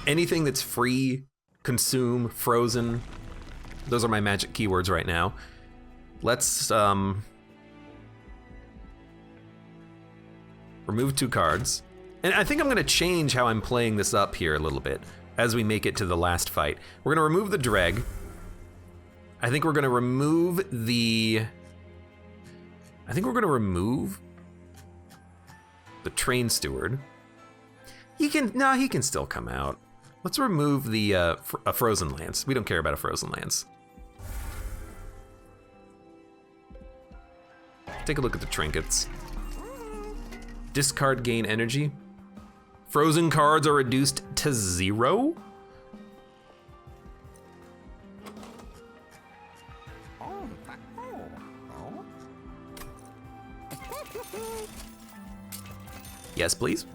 anything that's free, consume, frozen. Those are my magic keywords right now. Let's remove 2 cards. And I think I'm gonna change how I'm playing this up here a little bit as we make it to the last fight. We're gonna remove the Dreg. I think we're gonna remove the... I think we're gonna remove the Train Steward. He can still come out. Let's remove the a Frozen Lance. We don't care about a Frozen Lance. Take a look at the trinkets. Discard, gain energy. Frozen cards are reduced to 0? Yes, please.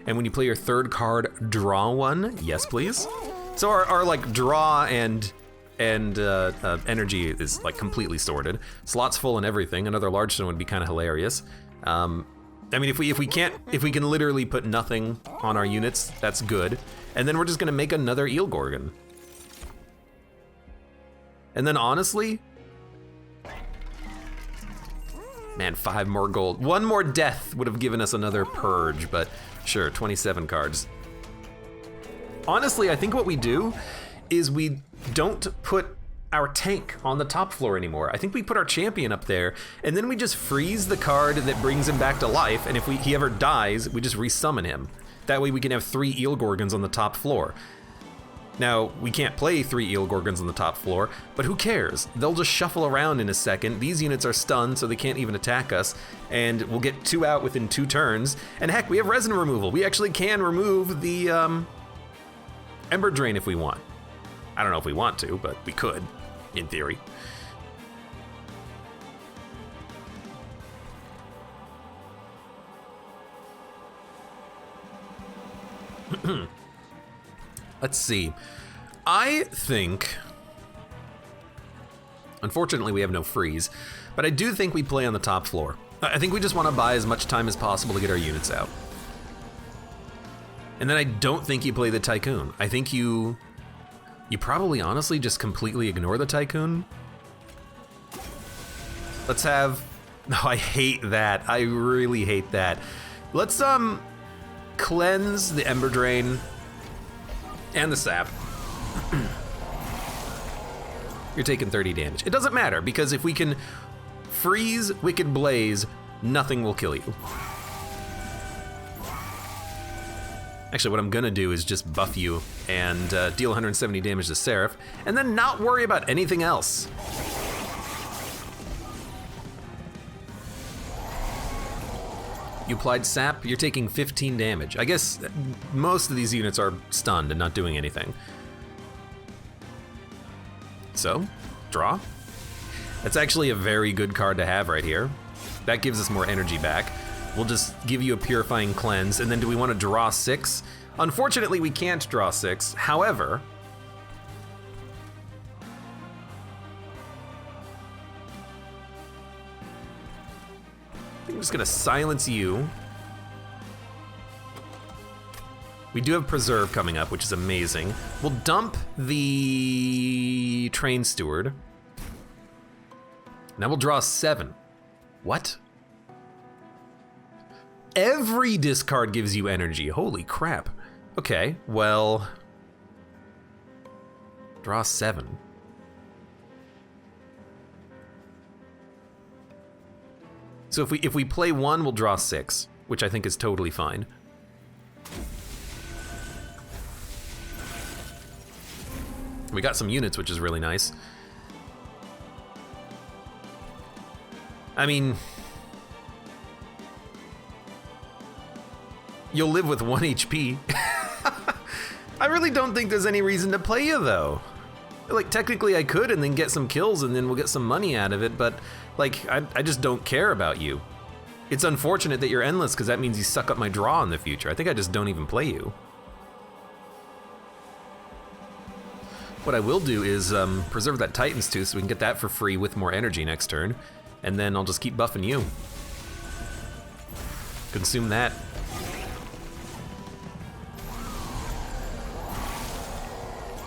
And when you play your third card, draw one. Yes, please. So our like draw and energy is like completely sorted. Slots full and everything. Another large stone would be kind of hilarious. I mean, if we can literally put nothing on our units, that's good. And then we're just gonna make another eel gorgon. And then honestly, man, 5 more gold. 1 more death would have given us another purge, but sure, 27 cards. Honestly, I think what we do is we don't put our tank on the top floor anymore. I think we put our champion up there, and then we just freeze the card that brings him back to life, and if he ever dies, we just resummon him. That way we can have 3 eel gorgons on the top floor. Now, we can't play 3 eel gorgons on the top floor, but who cares? They'll just shuffle around in a second. These units are stunned, so they can't even attack us, and we'll get 2 out within 2 turns. And heck, we have resin removal. We actually can remove the Ember Drain if we want. I don't know if we want to, but we could, in theory. Let's see. I think, unfortunately we have no freeze, but I do think we play on the top floor. I think we just want to buy as much time as possible to get our units out. And then I don't think you play the Tycoon. I think you probably honestly just completely ignore the Tycoon. Let's have, no, I hate that. I really hate that. Let's cleanse the Ember Drain and the sap. You're taking 30 damage. It doesn't matter, because if we can freeze Wicked Blaze, nothing will kill you. Actually, what I'm gonna do is just buff you and deal 170 damage to Seraph, and then not worry about anything else. You applied sap, you're taking 15 damage. I guess most of these units are stunned and not doing anything. So, draw. That's actually a very good card to have right here. That gives us more energy back. We'll just give you a Purifying Cleanse, and then do we want to draw 6? Unfortunately, we can't draw 6. However, I think I'm just gonna silence you. We do have Preserve coming up, which is amazing. We'll dump the Train Steward. Now we'll draw 7. What? Every discard gives you energy. Holy crap. Okay, well, draw 7. So if we play 1, we'll draw 6, which I think is totally fine. We got some units, which is really nice. I mean, you'll live with 1 HP. I really don't think there's any reason to play you, though. Like, technically I could and then get some kills and then we'll get some money out of it, but like, I just don't care about you. It's unfortunate that you're endless, because that means you suck up my draw in the future. I think I just don't even play you. What I will do is preserve that Titan's Tooth so we can get that for free with more energy next turn, and then I'll just keep buffing you. Consume that.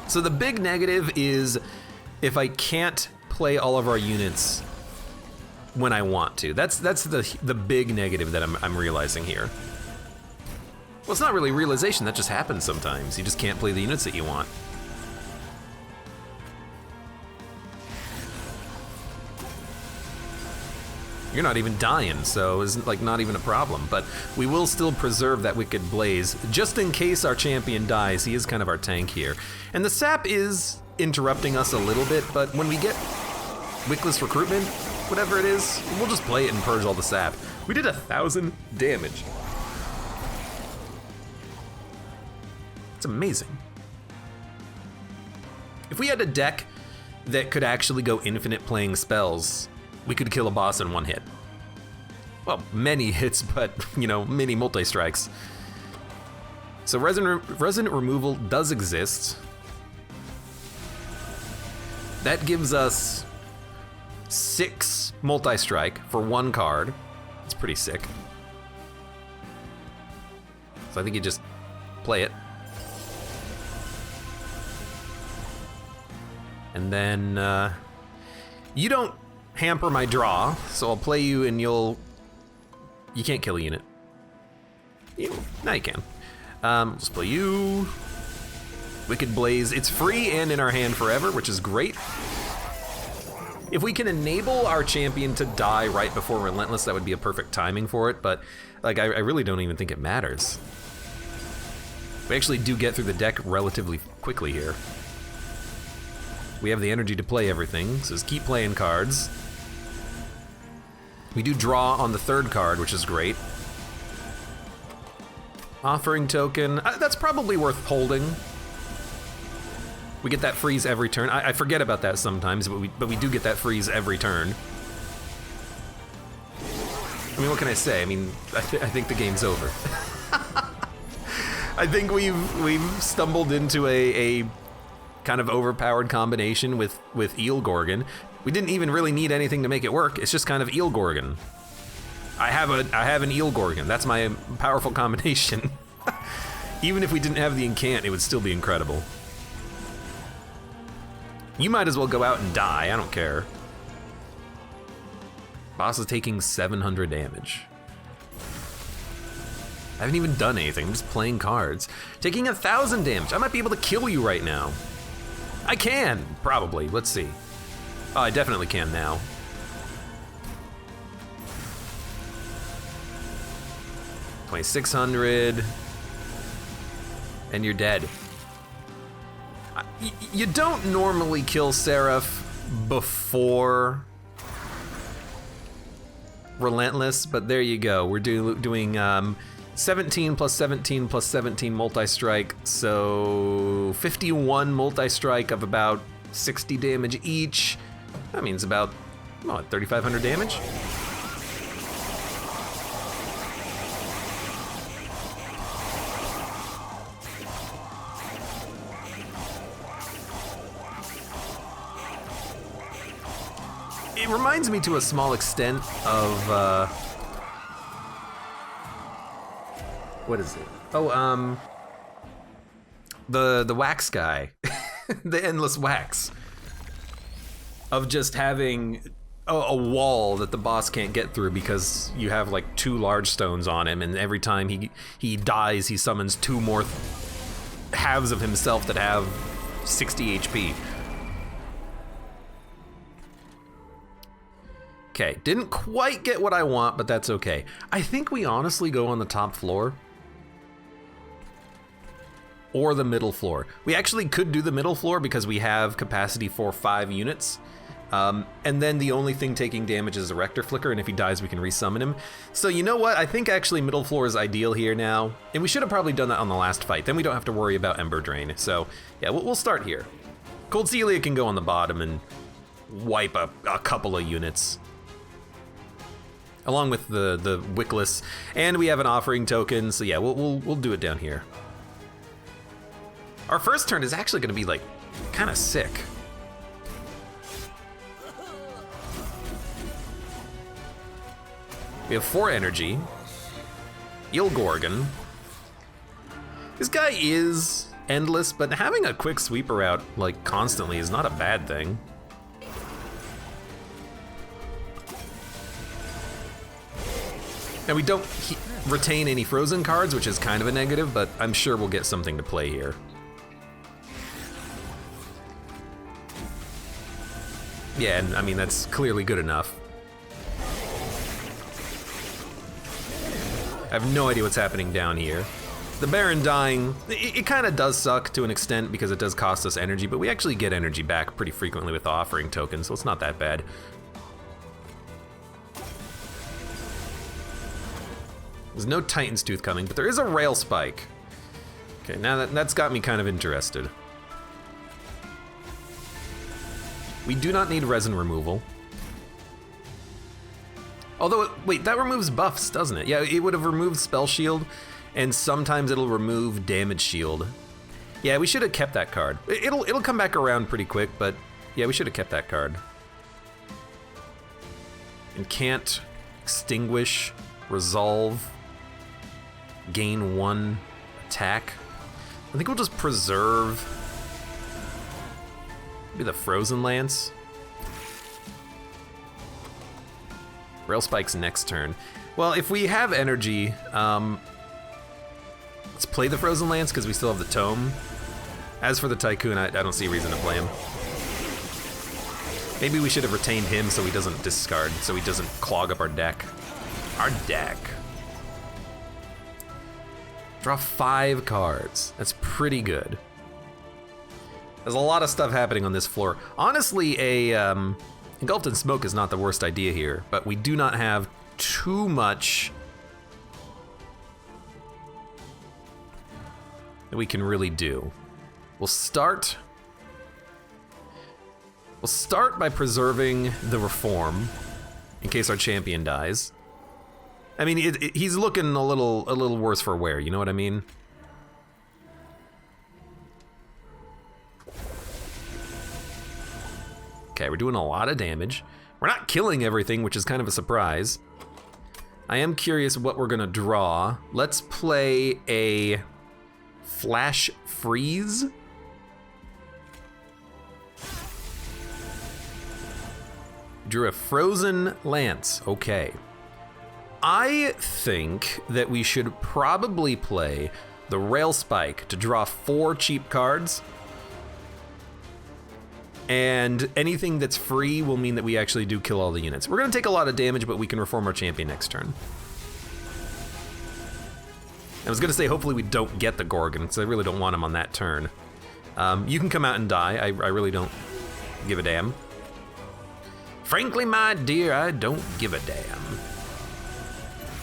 So the big negative is if I can't play all of our units when I want to. That's the big negative that I'm realizing here. Well, it's not really realization, that just happens sometimes. You just can't play the units that you want. You're not even dying, so it's like not even a problem, but we will still preserve that Wicked Blaze just in case our champion dies. He is kind of our tank here. And the sap is interrupting us a little bit, but when we get Wickless Recruitment, whatever it is, we'll just play it and purge all the sap. We did 1,000 damage. It's amazing. If we had a deck that could actually go infinite playing spells, we could kill a boss in 1 hit. well, many hits, but, you know, many multi-strikes. So resonant removal does exist. That gives us 6 multi-strike for 1 card. It's pretty sick. So I think you just play it. And then you don't hamper my draw, so I'll play you and you can't kill a unit. Now you can. Let's play you. Wicked Blaze. It's free and in our hand forever, which is great. If we can enable our champion to die right before Relentless, that would be a perfect timing for it, but like I really don't even think it matters. We actually do get through the deck relatively quickly here. We have the energy to play everything, so just keep playing cards. We do draw on the 3rd card, which is great. Offering Token, that's probably worth holding. We get that freeze every turn. I forget about that sometimes, but we do get that freeze every turn. I mean, what can I say? I mean, I think the game's over. I think we've stumbled into a kind of overpowered combination with Eel Gorgon. We didn't even really need anything to make it work. It's just kind of Eel Gorgon. I have an Eel Gorgon. That's my powerful combination. Even if we didn't have the incant, it would still be incredible. You might as well go out and die, I don't care. Boss is taking 700 damage. I haven't even done anything, I'm just playing cards. Taking 1,000 damage, I might be able to kill you right now. I can, probably, let's see. Oh, I definitely can now. $2,600, and you're dead. You don't normally kill Seraph before Relentless, but there you go. We're doing 17 plus 17 plus 17 multi-strike, so 51 multi-strike of about 60 damage each. That means about, what, 3,500 damage? It reminds me to a small extent of, what is it? Oh, the wax guy, the endless wax, of just having a wall that the boss can't get through because you have like 2 large stones on him, and every time he dies, he summons 2 more halves of himself that have 60 HP. Okay, didn't quite get what I want, but that's okay. I think we honestly go on the top floor. Or the middle floor. We actually could do the middle floor because we have capacity for 5 units. And then the only thing taking damage is the Rector Flicker, and if he dies, we can resummon him. So you know what? I think actually middle floor is ideal here now. And we should have probably done that on the last fight. Then we don't have to worry about Ember Drain. So yeah, we'll start here. Cold Celia can go on the bottom and wipe a couple of units. Along with the Wickless, and we have an Offering Token, so yeah, we'll do it down here. Our first turn is actually gonna be like kind of sick. We have 4 energy. Eel Gorgon. This guy is endless, but having a quick sweeper out like constantly is not a bad thing. And we don't retain any frozen cards, which is kind of a negative, but I'm sure we'll get something to play here. Yeah, and I mean, that's clearly good enough. I have no idea what's happening down here. The Baron dying, it kind of does suck to an extent because it does cost us energy, but we actually get energy back pretty frequently with the Offering Token, so it's not that bad. There's no Titan's Tooth coming, but there is a Rail Spike. Okay, now that's got me kind of interested. We do not need resin removal. Although, wait, that removes buffs, doesn't it? Yeah, it would have removed spell shield, and sometimes it'll remove damage shield. Yeah, we should have kept that card. It'll come back around pretty quick, but yeah, we should have kept that card. And can't extinguish, resolve, gain 1 attack. I think we'll just preserve maybe the Frozen Lance. Rail Spike's next turn. Well, if we have energy, let's play the Frozen Lance because we still have the Tome. As for the Tycoon, I don't see a reason to play him. Maybe we should have retained him so he doesn't discard, so he doesn't clog up our deck. Our deck. Draw 5 cards. That's pretty good. There's a lot of stuff happening on this floor. Honestly, Engulfed in Smoke is not the worst idea here, but we do not have too much that we can really do. We'll start by preserving the Reform in case our champion dies. I mean, he's looking a little worse for wear, you know what I mean? Okay, we're doing a lot of damage. We're not killing everything, which is kind of a surprise. I am curious what we're gonna draw. Let's play a Flash Freeze. Drew a Frozen Lance, okay. I think that we should probably play the Rail Spike to draw 4 cheap cards. And anything that's free will mean that we actually do kill all the units. We're gonna take a lot of damage, but we can reform our champion next turn. I was gonna say hopefully we don't get the Gorgon, because I really don't want him on that turn. You can come out and die, I really don't give a damn. Frankly, my dear, I don't give a damn.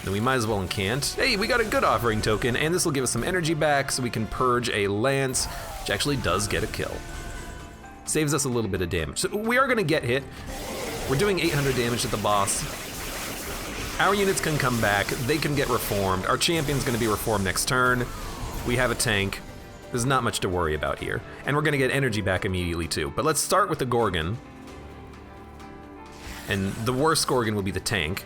Then we might as well incant. Hey, we got a good offering token, and this will give us some energy back so we can purge a Lance, which actually does get a kill. Saves us a little bit of damage. So we are gonna get hit. We're doing 800 damage to the boss. Our units can come back, they can get reformed. Our champion's gonna be reformed next turn. We have a tank. There's not much to worry about here. And we're gonna get energy back immediately too. But let's start with the Gorgon. And the worst Gorgon will be the tank.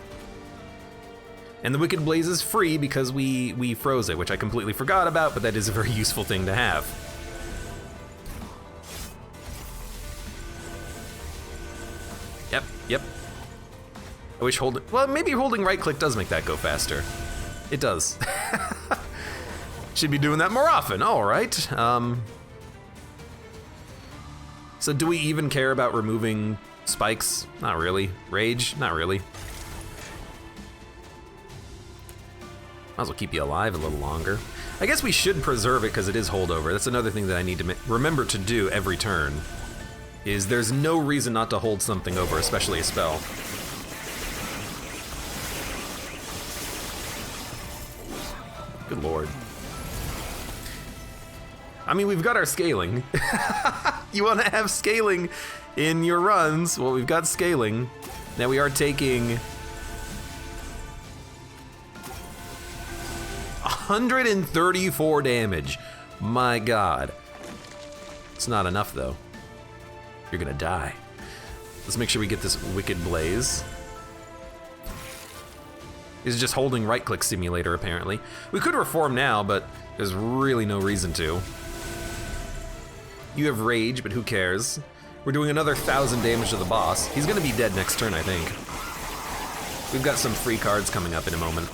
And the Wicked Blaze is free because we froze it, which I completely forgot about, but that is a very useful thing to have. Yep. I wish holding, well, maybe holding right click does make that go faster. It does. Should be doing that more often, all right. So do we even care about removing spikes? Not really. Rage? Not really. Might as well keep you alive a little longer. I guess we should preserve it because it is holdover. That's another thing that I need to remember to do every turn. Is there's no reason not to hold something over, especially a spell. Good lord. I mean, we've got our scaling. You want to have scaling in your runs? Well, we've got scaling. Now we are taking 134 damage. My god. It's not enough though. You're gonna die. Let's make sure we get this Wicked Blaze. He's just holding right click simulator apparently. We could reform now, but there's really no reason to. You have rage, but who cares? We're doing another 1,000 damage to the boss. He's gonna be dead next turn, I think. We've got some free cards coming up in a moment.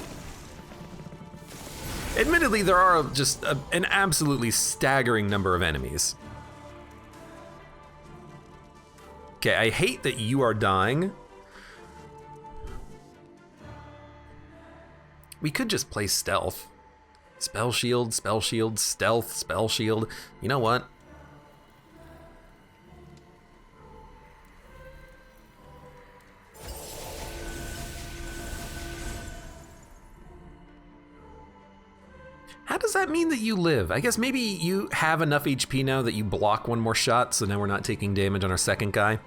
Admittedly, there are just an absolutely staggering number of enemies. Okay, I hate that you are dying. We could just play stealth. Spell shield, stealth, spell shield. You know what? How does that mean that you live? I guess maybe you have enough HP now that you block one more shot, so now we're not taking damage on our second guy.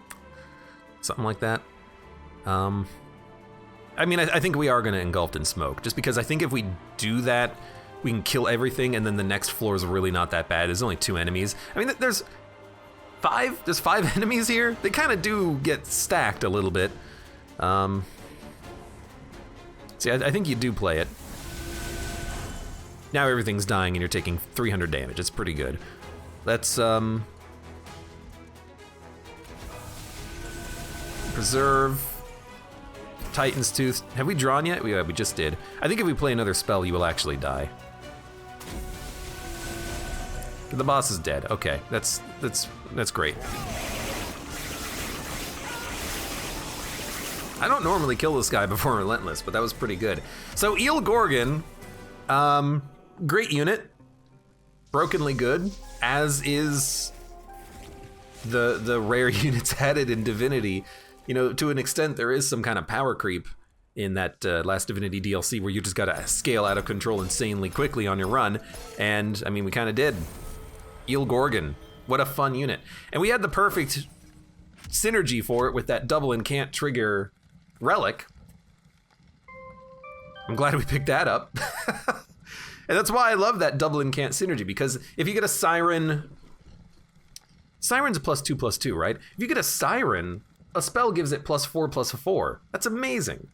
Something like that. I mean, I think we are going to engulfed in smoke, just because I think if we do that, we can kill everything, and then the next floor is really not that bad. There's only 2 enemies. I mean, there's 5 enemies here. They kind of do get stacked a little bit. See, I think you do play it. Now everything's dying and you're taking 300 damage. It's pretty good. Let's preserve Titan's Tooth. Have we drawn yet? We just did. I think if we play another spell, you will actually die. The boss is dead. Okay, that's great. I don't normally kill this guy before Relentless, but that was pretty good. So Eel Gorgon, great unit, brokenly good, as is the rare units added in Divinity. You know, to an extent, there is some kind of power creep in that last Divinity DLC where you just gotta scale out of control insanely quickly on your run, and I mean, we kind of did. Eel Gorgon, what a fun unit. And we had the perfect synergy for it with that double incant trigger relic. I'm glad we picked that up. And that's why I love that double incant synergy, because if you get a Siren, Siren's a +2/+2, right? If you get a Siren, a spell gives it +4/+4. That's amazing.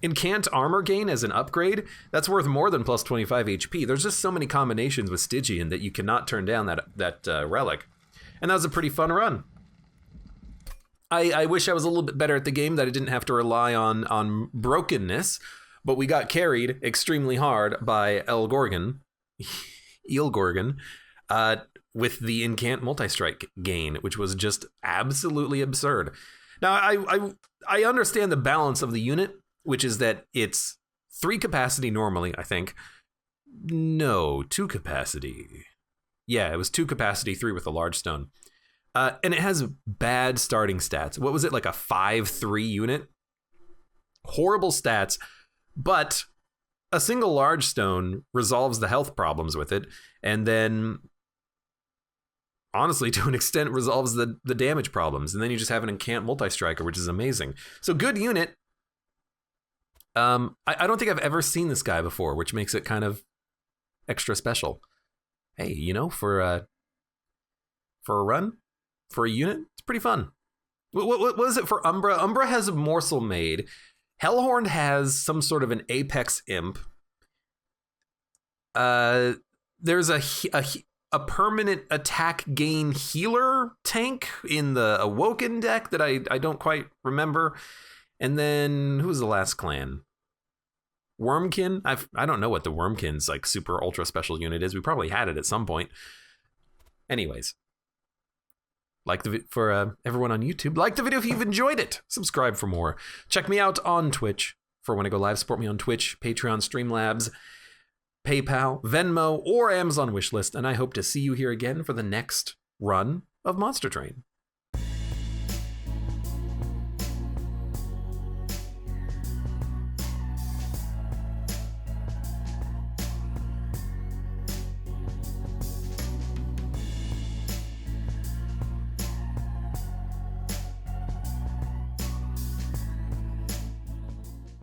Incant armor gain as an upgrade, that's worth more than +25 HP. There's just so many combinations with Stygian that you cannot turn down that relic. And that was a pretty fun run. I wish I was a little bit better at the game, that I didn't have to rely on brokenness, but we got carried extremely hard by Eel Gorgon, with the incant multi-strike gain, which was just absolutely absurd. Now, I understand the balance of the unit, which is that it's 3 capacity normally, I think. No, 2 capacity. Yeah, it was 2 capacity, 3 with a large stone. And it has bad starting stats. What was it, like a 5/3 unit? Horrible stats, but a single large stone resolves the health problems with it, and then, honestly, to an extent, resolves the damage problems. And then you just have an incant multi-striker, which is amazing. So good unit. I don't think I've ever seen this guy before, which makes it kind of extra special. Hey, you know, for a run, for a unit, it's pretty fun. What is it for Umbra? Umbra has a morsel made. Hellhorn has some sort of an Apex imp. There's a permanent attack gain healer tank in the Awoken deck that I don't quite remember. And then who's the last clan? Wormkin? I don't know what the Wormkin's like super ultra special unit is. We probably had it at some point. Anyways, for everyone on YouTube, like the video if you've enjoyed it. Subscribe for more. Check me out on Twitch for when I go live. Support me on Twitch, Patreon, Streamlabs, PayPal, Venmo, or Amazon wishlist. And I hope to see you here again for the next run of Monster Train.